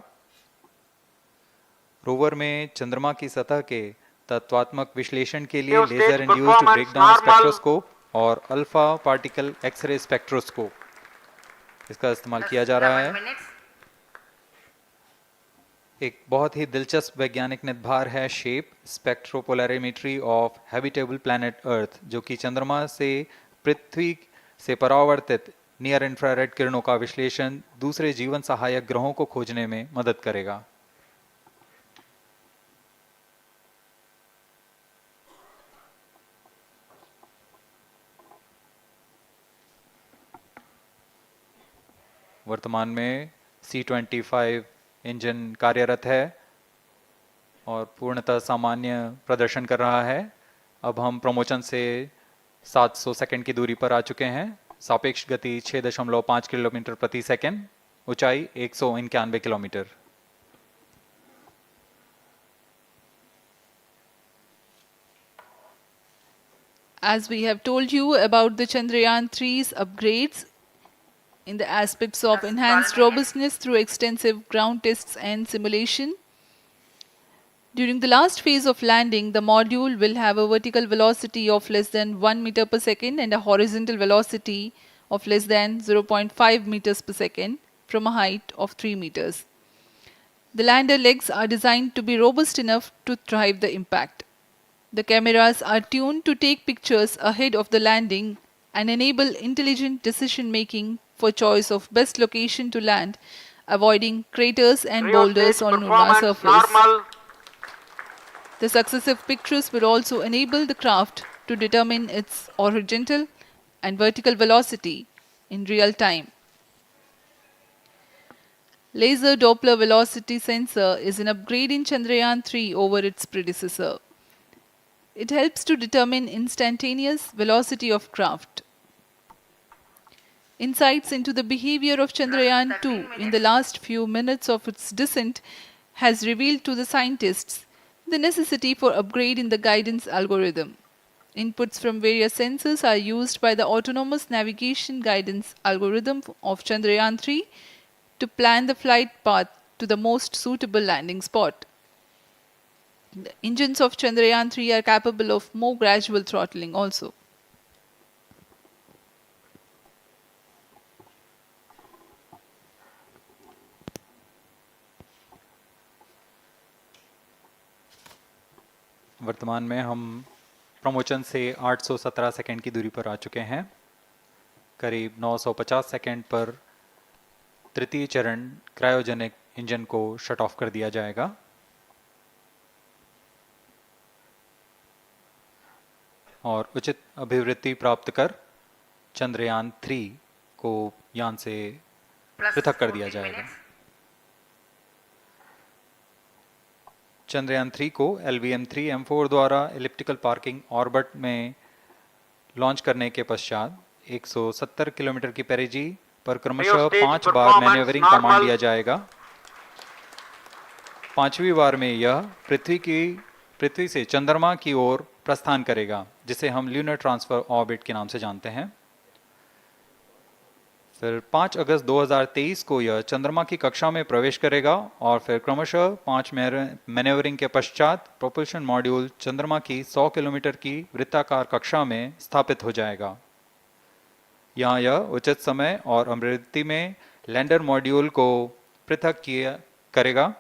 रोवर में चंद्रमा की सतह के तत्वात्मक विश्लेषण के लिए लेजर इंड्यूस्ड ब्रेकडाउन स्पेक्ट्रोस्कोप और अल्फा पार्टिकल एक्सरे स्पेक्ट्रोस्कोप इसका इस्तेमाल किया जा रहा है। एक बहुत ही दिलचस्प वैज्ञानिक निर्धार है shape स्पेक्ट्रोपोलैरिमेट्री of habitable planet earth, जो कि चंद्रमा से पृथ्वी से परावर्तित नियर इंफ्रारेड किरणों का विश्लेषण दूसरे जीवन सहायक ग्रहों को खोजने में मदद करेगा। वर्तमान में C-25 इंजन कार्यरत है और पूर्णतः सामान्य प्रदर्शन कर रहा है। अब हम प्रमोशन से 700 सेकंड की दूरी पर आ चुके हैं। सापेक्ष गति 6.5 किलोमीटर प्रति सेकंड, ऊंचाई 191 kilometre. As we have told you about the Chandrayaan 3's upgrades in the aspects of enhanced robustness through extensive ground tests and simulation. During the last phase of landing, the module will have a vertical velocity of less than 1 meter per second and a horizontal velocity of less than 0.5 meters per second from a height of 3 meters. The lander legs are designed to be robust enough to thrive the impact. The cameras are tuned to take pictures ahead of the landing and enable intelligent decision making for choice of best location to land, avoiding craters and boulders on lunar surface. The successive pictures will also enable the craft to determine its horizontal and vertical velocity in real time. Laser Doppler velocity sensor is an upgrade in Chandrayaan 3 over its predecessor. It helps to determine instantaneous velocity of craft. Insights into the behavior of Chandrayaan 2 in the last few minutes of its descent has revealed to the scientists the necessity for upgrade in the guidance algorithm. Inputs from various sensors are used by the autonomous navigation guidance algorithm of Chandrayaan 3 to plan the flight path to the most suitable landing spot. The engines of Chandrayaan 3 are capable of more gradual throttling also. वर्तमान में हम promotion से 817 second की दूरी पर आ चुके हैं। करीब 950 सेकंड पर तृतीय चरण क्रायोजेनिक इंजन को शट ऑफ कर दिया जाएगा। और उचित अभिवृत्ति प्राप्त कर चंद्रयान 3 को यान से पृथक कर दिया जाएगा। चंद्रयान 3 को LVM-3 M4 द्वारा एलिप्टिकल पार्किंग ऑर्बिट में लॉन्च करने के पश्चात 170 किलोमीटर की पेरिजी पर क्रमशः 5 बार मैन्यूवरिंग कमांड दिया जाएगा। 5वीं बार में यह पृथ्वी से चंद्रमा की ओर प्रस्थान करेगा, जिसे हम ल्यूनर ट्रांसफर ऑर्बिट के नाम से जानते हैं। फिर 5 अगस्त 2023 को यह चंद्रमा की कक्षा में प्रवेश करेगा और फिर क्रमशः 5 मैनेवरिंग के पश्चात प्रोपल्शन मॉड्यूल चंद्रमा की 100 किलोमीटर की वृत्ताकार कक्षा में स्थापित हो जाएगा। यहाँ यह उचित समय और अमृति में लैंडर मॉड्यूल को पृथक करेगा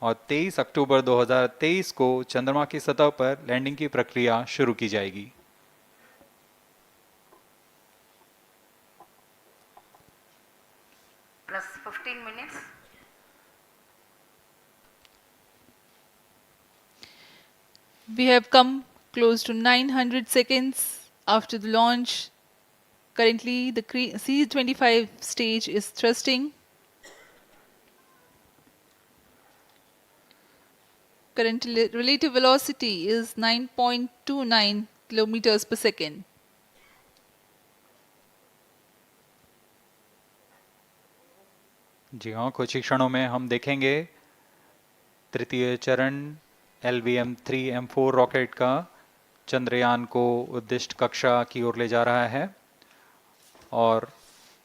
और 23 अक्टूबर 2023 को चंद्रमा की सतह पर लैंडिंग की प्रक्रिया शुरू की जाएगी। plus 15 minutes. We have come close to 900 seconds after the launch. Currently, the C-25 stage is thrusting. Current relative velocity is 9.29 kilometers per second. जी हाँ, कुछ ही क्षणों में हम देखेंगे तृतीय चरण LVM-3 M4 रॉकेट का चंद्रयान को उद्दिष्ट कक्षा की ओर ले जा रहा है और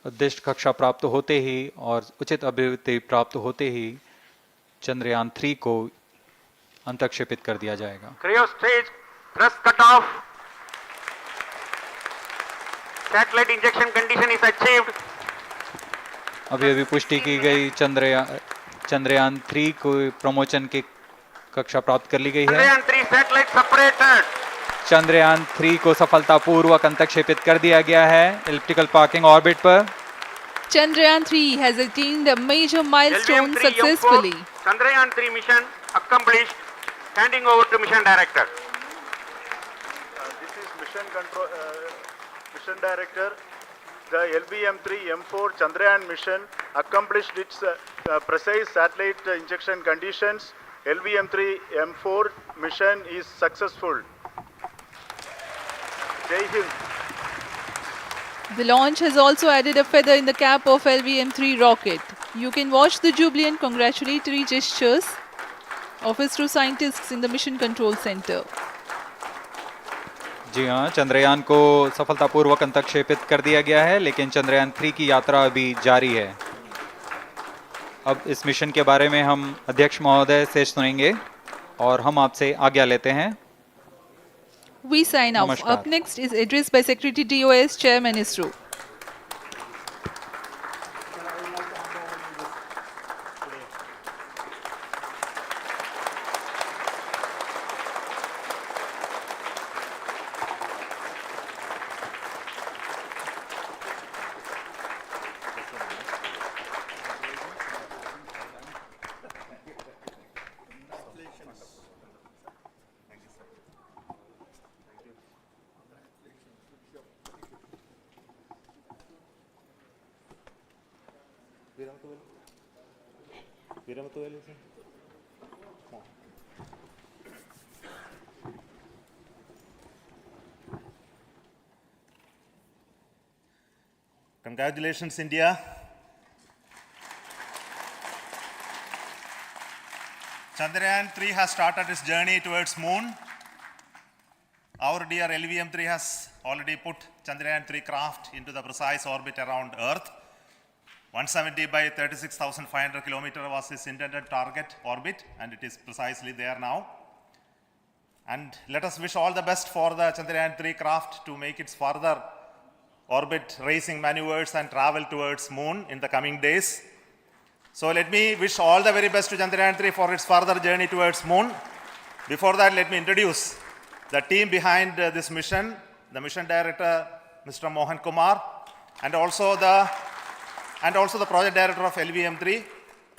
उद्दिष्ट कक्षा प्राप्त होते ही और उचित अभिवृद्धि प्राप्त होते ही चंद्रयान 3 को अंतक्षेपित कर दिया जाएगा। Cryo stage thrust cutoff. Satellite injection condition is achieved. अभी अभी पुष्टि की गई चंद्रयान 3 को प्रमोचन की कक्षा प्राप्त कर ली गई है। Chandrayaan 3 satellite separated. चंद्रयान 3 को सफलतापूर्वक अंतक्षेपित कर दिया गया है इलिप्टिकल पार्किंग ऑर्बिट पर। Chandrayaan 3 has attained a major milestone successfully. Chandrayaan 3 mission accomplished. Handing over to mission director. This is mission director. The LVM-3 M4 Chandrayaan mission accomplished its precise satellite injection conditions. LVM-3 M4 mission is successful. Jai Hind. The launch has also added a feather in the cap of LVM-3 rocket. You can watch the jubilant congratulatory gestures of ISRO scientists in the Mission Control Center. जी हाँ, चंद्रयान को सफलतापूर्वक अंतक्षेपित कर दिया गया है, लेकिन चंद्रयान 3 की यात्रा अभी जारी है। अब इस मिशन के बारे में हम अध्यक्ष महोदय से सुनेंगे और हम आपसे आज्ञा लेते हैं। We sign off. Up next is address by Secretary DOS, Chairman ISRO. Congratulations, India. Chandrayaan 3 has started its journey towards moon. Our dear LVM-3 has already put Chandrayaan 3 craft into the precise orbit around Earth. 170 by 36,500 kilometers was its intended target orbit, and it is precisely there now. And let us wish all the best for the Chandrayaan 3 craft to make its further orbit racing maneuvers and travel towards moon in the coming days. So let me wish all the very best to Chandrayaan 3 for its further journey towards moon. Before that, let me introduce the team behind this mission, the mission director, Mr. Mohan Kumar, and also the project director of LVM-3,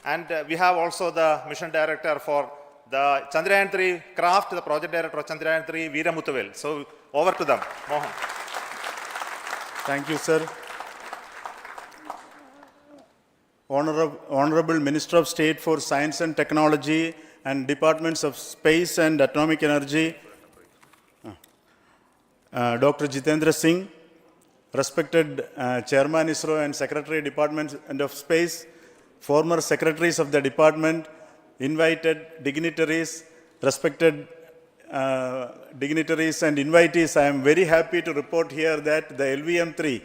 and we have also the mission director for the Chandrayaan 3 craft, the project director of Chandrayaan 3, Veera Muthuvel. So over to them, Mohan. Thank you, sir. Honorable Minister of State for Science and Technology and Departments of Space and Atomic Energy, Dr. Jitendra Singh, respected Chairman ISRO and Secretary Department of Space, former secretaries of the department, invited dignitaries, respected dignitaries and invitees, I am very happy to report here that the LVM-3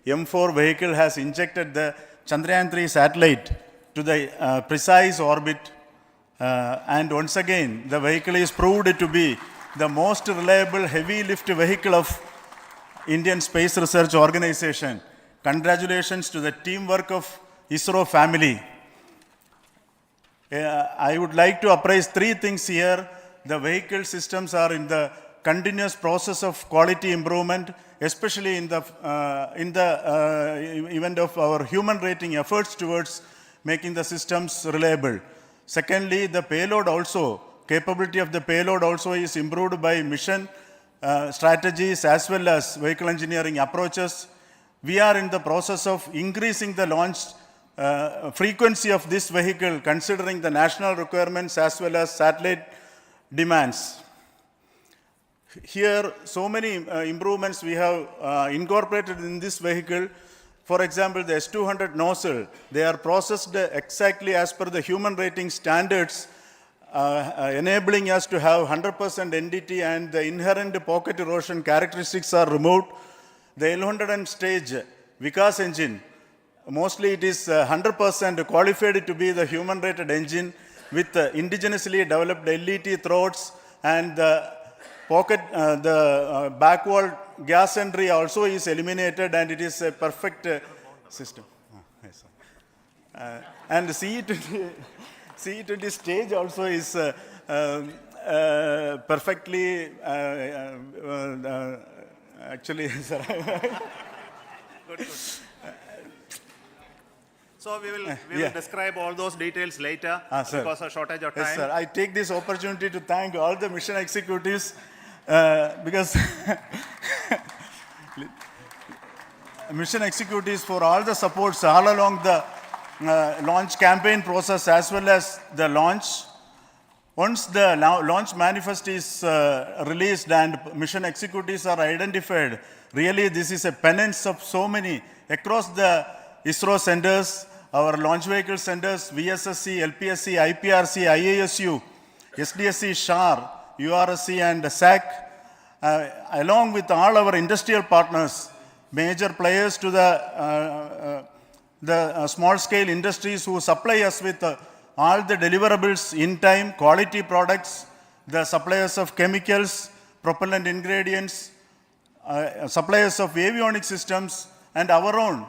M4 vehicle has injected the Chandrayaan 3 satellite to the precise orbit. And once again, the vehicle is proved to be the most reliable heavy lift vehicle of Indian Space Research Organization. Congratulations to the teamwork of ISRO family. I would like to appraise three things here. The vehicle systems are in the continuous process of quality improvement, especially in the event of our human rating efforts towards making the systems reliable. Secondly, the payload also, capability of the payload also is improved by mission strategies as well as vehicle engineering approaches. We are in the process of increasing the launch frequency of this vehicle considering the national requirements as well as satellite demands. Here, so many improvements we have incorporated in this vehicle. For example, the S200 nozzle, they are processed exactly as per the human rating standards, enabling us to have 100% NDT, and the inherent pocket erosion characteristics are removed. The L100 stage Vikas engine, mostly it is 100% qualified to be the human rated engine with indigenously developed LET throats, and the pocket, the back wall gas entry also is eliminated, and it is a perfect system. Yes, and the CE20 stage also is perfectly, actually, sir. Good. So we will describe all those details later because of shortage of time. Yes, sir. I take this opportunity to thank all the mission executives because mission executives for all the supports all along the launch campaign process as well as the launch. Once the launch manifest is released and mission executives are identified, really this is a penance of so many across the ISRO centers, our launch vehicle centers, VSSC, LPSC, IPRC, IASU, SDSC, SHAR, URSC and SAC, along with all our industrial partners, major players to the small-scale industries who supply us with all the deliverables in time, quality products, the suppliers of chemicals, propellant ingredients, suppliers of avionics systems, and our own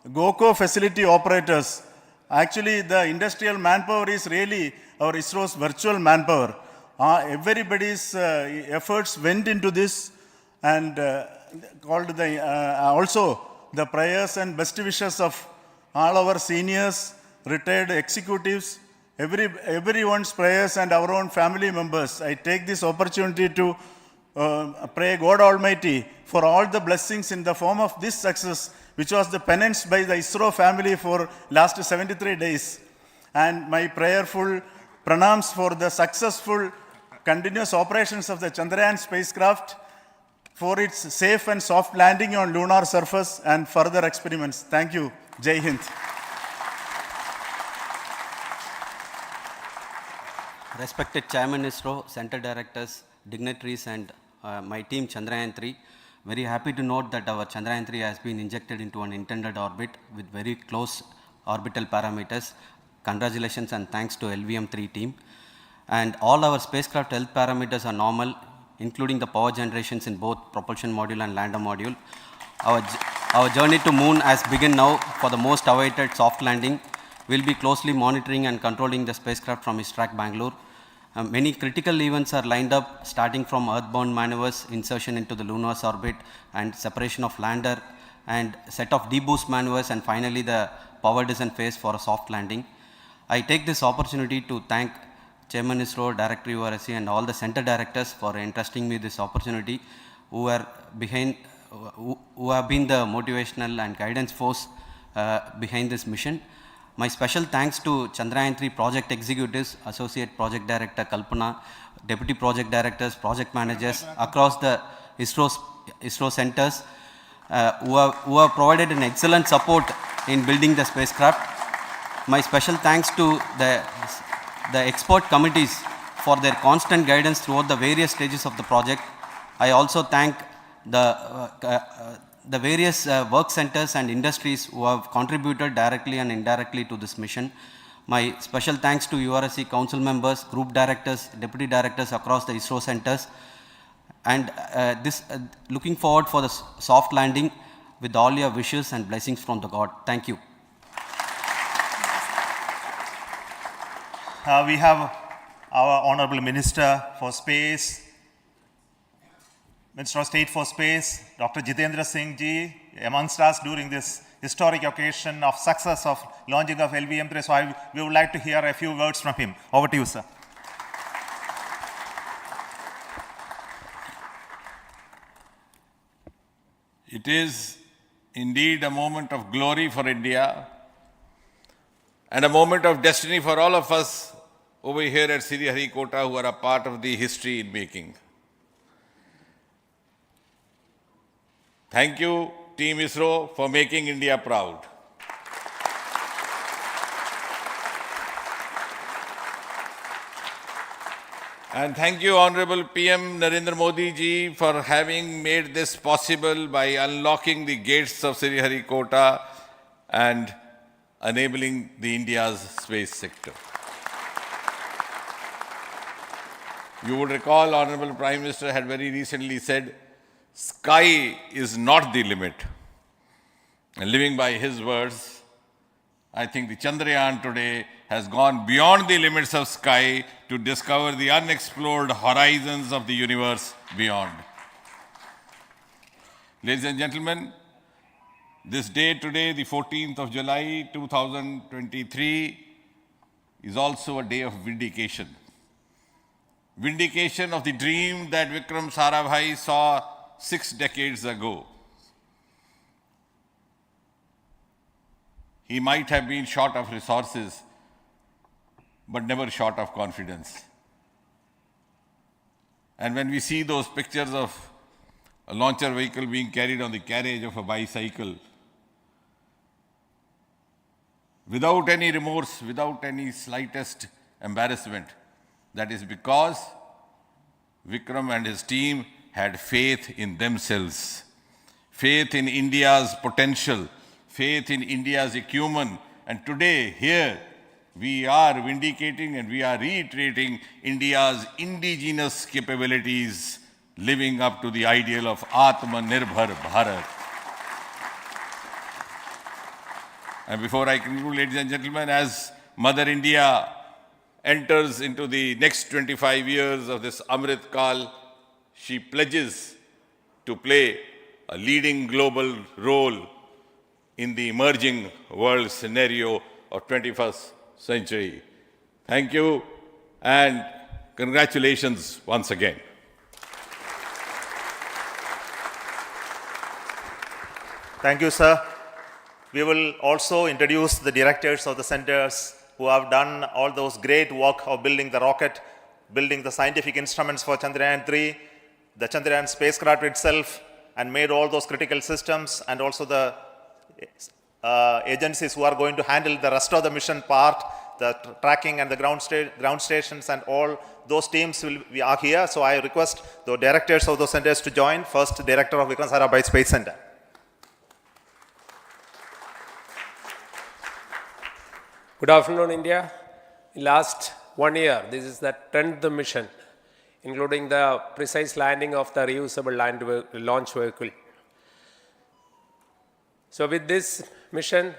GOCO facility operators. Actually, the industrial manpower is really our ISRO's virtual manpower. Everybody's efforts went into this, and also the prayers and best wishes of all our seniors, retired executives, everyone's prayers and our own family members. I take this opportunity to pray God Almighty for all the blessings in the form of this success, which was the penance by the ISRO family for last 73 days. And my prayerful pranams for the successful continuous operations of the Chandrayaan spacecraft, for its safe and soft landing on lunar surface and further experiments. Thank you. Jai Hind. Respected Chairman ISRO, Center Directors, dignitaries and my team Chandrayaan 3, very happy to note that our Chandrayaan 3 has been injected into an intended orbit with very close orbital parameters. Congratulations and thanks to LVM3 team. And all our spacecraft health parameters are normal, including the power generations in both propulsion module and lander module. Our journey to moon has begun now for the most awaited soft landing. We'll be closely monitoring and controlling the spacecraft from ISRAC Bangalore. Many critical events are lined up, starting from earthbound maneuvers, insertion into the lunar's orbit, and separation of lander, and set of deboost maneuvers, and finally the power descent phase for a soft landing. I take this opportunity to thank Chairman ISRO, Director URSC, and all the center directors for entrusting me this opportunity, who have been the motivational and guidance force behind this mission. My special thanks to Chandrayaan 3 project executives, Associate Project Director Kalpana, Deputy Project Directors, Project Managers across the ISRO centers who have provided an excellent support in building the spacecraft. My special thanks to the expert committees for their constant guidance throughout the various stages of the project. I also thank the various work centers and industries who have contributed directly and indirectly to this mission. My special thanks to URSC council members, group directors, deputy directors across the ISRO centers, and looking forward for the soft landing with all your wishes and blessings from the God. Thank you. We have our Honorable Minister for Space, Minister of State for Space, Dr. Jitendra Singh ji, amongst us during this historic occasion of success of launching of LVM-3. So we would like to hear a few words from him. Over to you, sir. It is indeed a moment of glory for India and a moment of destiny for all of us over here at Sriharikota who are a part of the history in making. Thank you, Team ISRO, for making India proud. And thank you, Honorable PM Narendra Modi ji, for having made this possible by unlocking the gates of Sriharikota and enabling the India's space sector. You would recall, Honorable Prime Minister had very recently said, sky is not the limit. And living by his words, I think the Chandrayaan today has gone beyond the limits of sky to discover the unexplored horizons of the universe beyond. Ladies and gentlemen, this day today, the 14th of July 2023, is also a day of vindication. Vindication of the dream that Vikram Sarabhai saw 6 decades ago. He might have been short of resources, but never short of confidence. And when we see those pictures of a launcher vehicle being carried on the carriage of a bicycle, without any remorse, without any slightest embarrassment, that is because Vikram and his team had faith in themselves, faith in India's potential, faith in India's acumen. And today, here, we are vindicating and we are reiterating India's indigenous capabilities, living up to the ideal of Atmanirbhar Bharat. And before I conclude, ladies and gentlemen, as Mother India enters into the next 25 years of this Amrit Kal, she pledges to play a leading global role in the emerging world scenario of 21st century. Thank you and congratulations once again. Thank you, sir. We will also introduce the directors of the centers who have done all those great work of building the rocket, building the scientific instruments for Chandrayaan-3, the Chandrayaan spacecraft itself, and made all those critical systems, and also the agencies who are going to handle the rest of the mission part, the tracking and the ground stations, and all those teams are here. So I request the directors of those centers to join. First, Director of Vikram Sarabhai Space Centre. Good afternoon, India. In last 1 year, this is the 10th mission, including the precise landing of the reusable launch vehicle. So with this mission,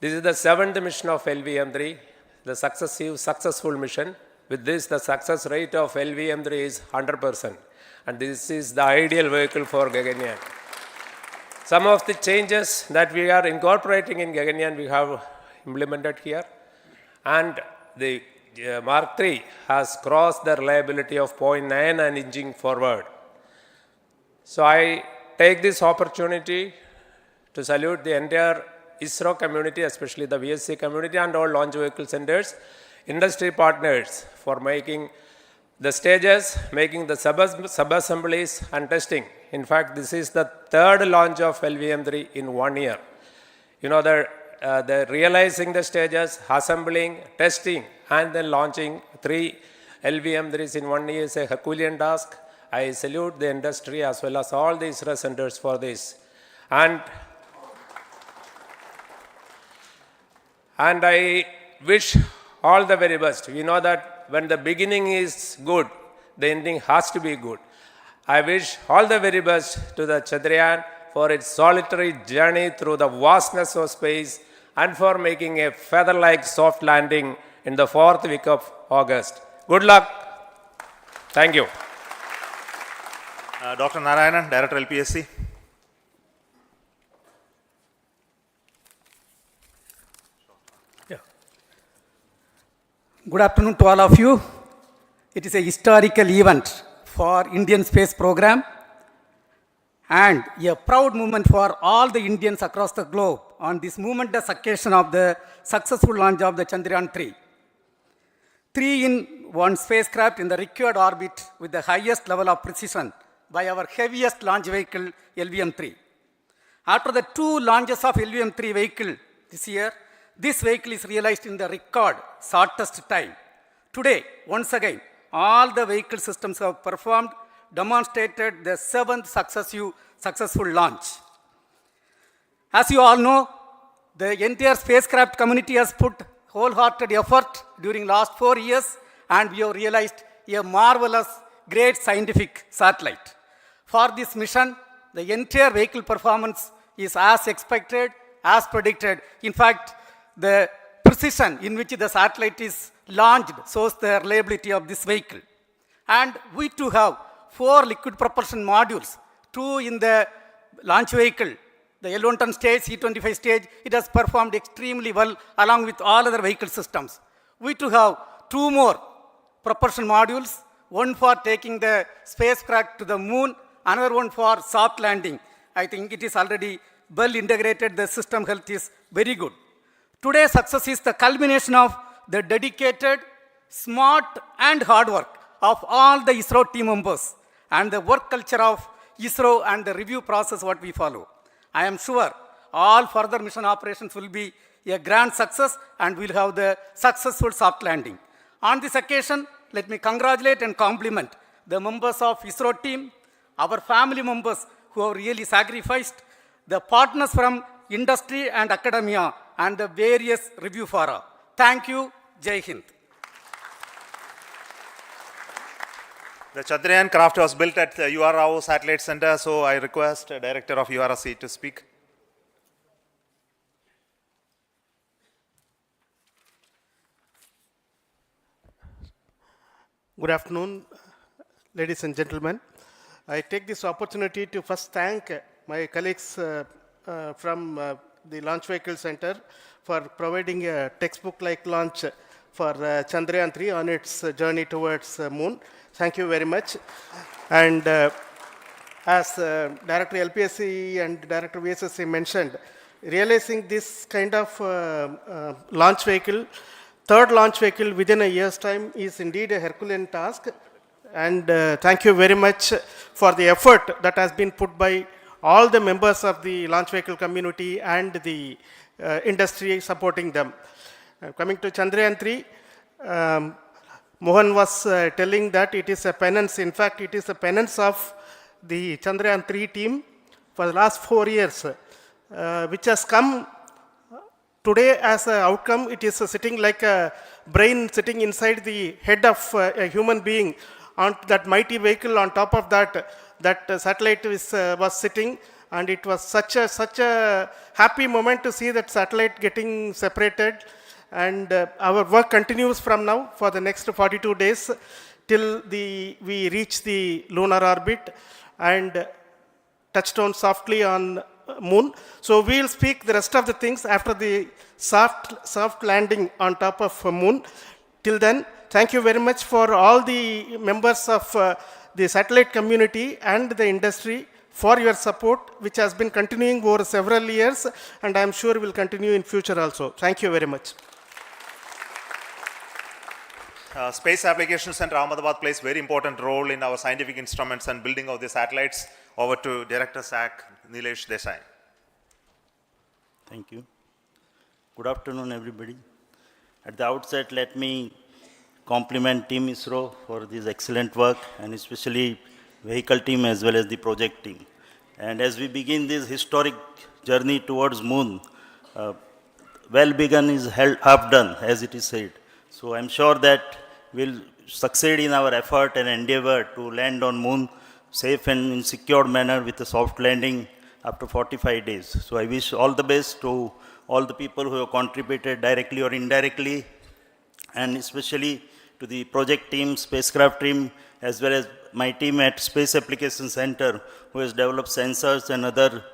this is the 7th mission of LVM-3, the successful mission. With this, the success rate of LVM-3 is 100%. And this is the ideal vehicle for Gaganyaan. Some of the changes that we are incorporating in Gaganyaan, we have implemented here. And the Mark III has crossed the reliability of 0.9 and inching forward. So I take this opportunity to salute the entire ISRO community, especially the VSC community and all launch vehicle centers, industry partners for making the stages, making the sub-assemblies and testing. In fact, this is the 3rd launch of LVM-3 in 1 year. You know, the realizing the stages, assembling, testing, and then launching 3 LVM-3s in 1 year is a Herculean task. I salute the industry as well as all the ISRO centers for this. And I wish all the very best. We know that when the beginning is good, the ending has to be good. I wish all the very best to the Chandrayaan for its solitary journey through the vastness of space and for making a feather-like soft landing in the 4th week of August. Good luck. Thank you. Dr. Narayanan, Director LPSC. Good afternoon to all of you. It is a historical event for Indian space program and a proud moment for all the Indians across the globe on this momentous occasion of the successful launch of the Chandrayaan 3. 3-in-1 spacecraft in the required orbit with the highest level of precision by our heaviest launch vehicle LVM-3. After the 2 launches of LVM-3 vehicle this year, this vehicle is realized in the record shortest time. Today, once again, all the vehicle systems have performed, demonstrated the 7th successful launch. As you all know, the entire spacecraft community has put wholehearted effort during last 4 years, and we have realized a marvelous, great scientific satellite. For this mission, the entire vehicle performance is as expected, as predicted. In fact, the precision in which the satellite is launched shows the reliability of this vehicle. And we too have 4 liquid propulsion modules, 2 in the launch vehicle. The L110 stage, C25 stage, it has performed extremely well along with all other vehicle systems. We too have 2 more propulsion modules, one for taking the spacecraft to the moon, another one for soft landing. I think it is already well integrated, the system health is very good. Today's success is the culmination of the dedicated, smart and hard work of all the ISRO team members and the work culture of ISRO and the review process what we follow. I am sure all further mission operations will be a grand success and we'll have the successful soft landing. On this occasion, let me congratulate and compliment the members of ISRO team, our family members who have really sacrificed, the partners from industry and academia, and the various review fora. Thank you. Jai Hind. The Chandrayaan craft was built at the UR Rao Satellite Center, so I request the Director of URC to speak. Good afternoon, ladies and gentlemen. I take this opportunity to first thank my colleagues from the Launch Vehicle Center for providing a textbook-like launch for Chandrayaan 3 on its journey towards moon. Thank you very much. And as Director LPSC and Director VSSC mentioned, realizing this kind of launch vehicle, third launch vehicle within a year's time is indeed a Herculean task. And thank you very much for the effort that has been put by all the members of the launch vehicle community and the industry supporting them. Coming to Chandrayaan 3, Mohan was telling that it is a penance. In fact, it is a penance of the Chandrayaan 3 team for the last 4 years, which has come today as an outcome. It is sitting like a brain sitting inside the head of a human being on that mighty vehicle. On top of that, that satellite was sitting, and it was such a happy moment to see that satellite getting separated. And our work continues from now for the next 42 days till we reach the lunar orbit and touchdown softly on moon. So we'll speak the rest of the things after the soft landing on top of moon. Till then, thank you very much for all the members of the satellite community and the industry for your support, which has been continuing over several years, and I'm sure will continue in future also. Thank you very much. Space Applications Center Ahmedabad plays very important role in our scientific instruments and building of the satellites. Over to Director SAC, Nilesh Desai. Thank you. Good afternoon, everybody. At the outset, let me compliment Team ISRO for this excellent work, and especially vehicle team as well as the project team. And as we begin this historic journey towards moon, well begun is half done, as it is said. So I'm sure that we'll succeed in our effort and endeavor to land on moon safe and in secured manner with a soft landing after 45 days. So I wish all the best to all the people who have contributed directly or indirectly, and especially to the project team, spacecraft team, as well as my team at Space Application Center, who has developed sensors and other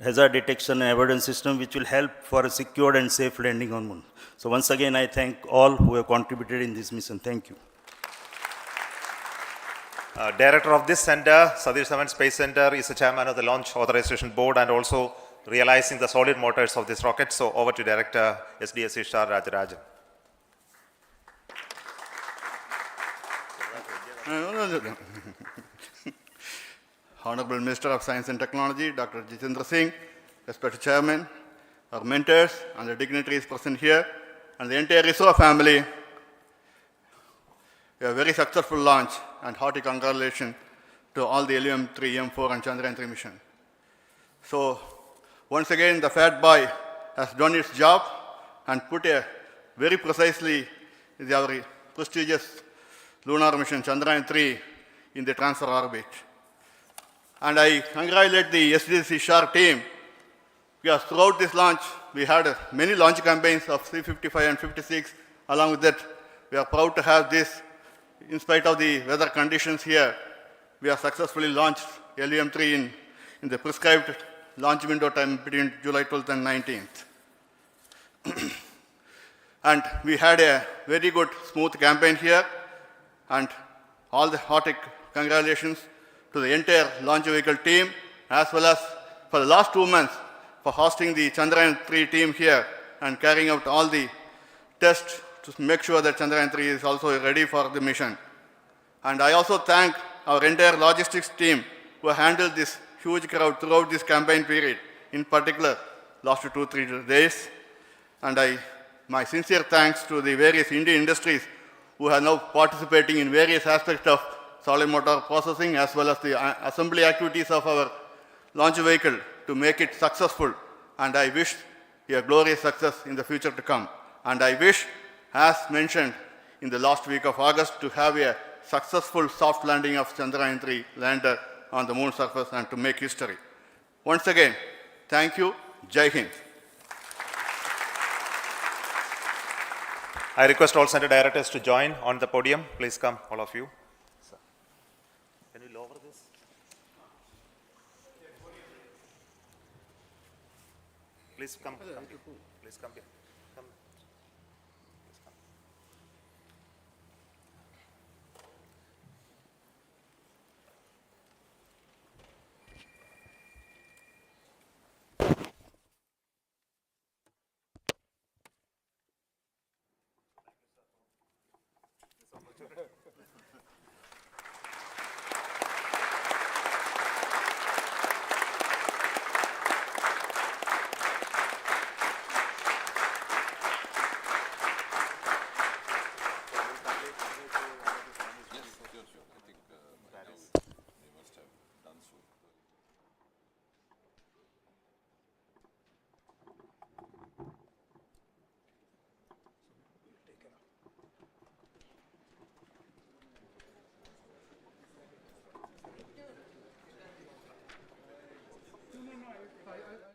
hazard detection and avoidance system which will help for a secured and safe landing on moon. So once again, I thank all who have contributed in this mission. Thank you. Director of this center, Satish Dhawan Space Centre, is the chairman of the Launch Authorization Board and also realizing the solid motors of this rocket. So over to Director SDSC Shar Rajarajan. Honorable Minister of Science and Technology, Dr. Jitendra Singh, respected Chairman, our mentors and the dignitaries present here, and the entire ISRO family, a very successful launch and hearty congratulations to all the LVM-3, M4 and Chandrayaan-3 mission. So, once again, the fat boy has done its job and put a very precisely our prestigious lunar mission Chandrayaan-3 in the transfer orbit. And I congratulate the SDSC SHAR team, because throughout this launch, we had many launch campaigns of C-55 and 56. Along with that, we are proud to have this. In spite of the weather conditions here, we have successfully launched LVM-3 in the prescribed launch window time between July 12th and 19th. And we had a very good, smooth campaign here, and all the hearty congratulations to the entire launch vehicle team, as well as for the last 2 months for hosting the Chandrayaan-3 team here and carrying out all the tests to make sure that Chandrayaan-3 is also ready for the mission. And I also thank our entire logistics team who handled this huge crowd throughout this campaign period, in particular last 2-3 days. And my sincere thanks to the various Indian industries who are now participating in various aspects of solid motor processing as well as the assembly activities of our launch vehicle to make it successful. And I wish a glorious success in the future to come. And I wish, as mentioned in the last week of August, to have a successful soft landing of Chandrayaan-3 lander on the moon surface and to make history. Once again, thank you. Jai Hind. I request all center directors to join on the podium. Please come, all of you. Can you lower this? Please come. Please come here. Come. Please come. I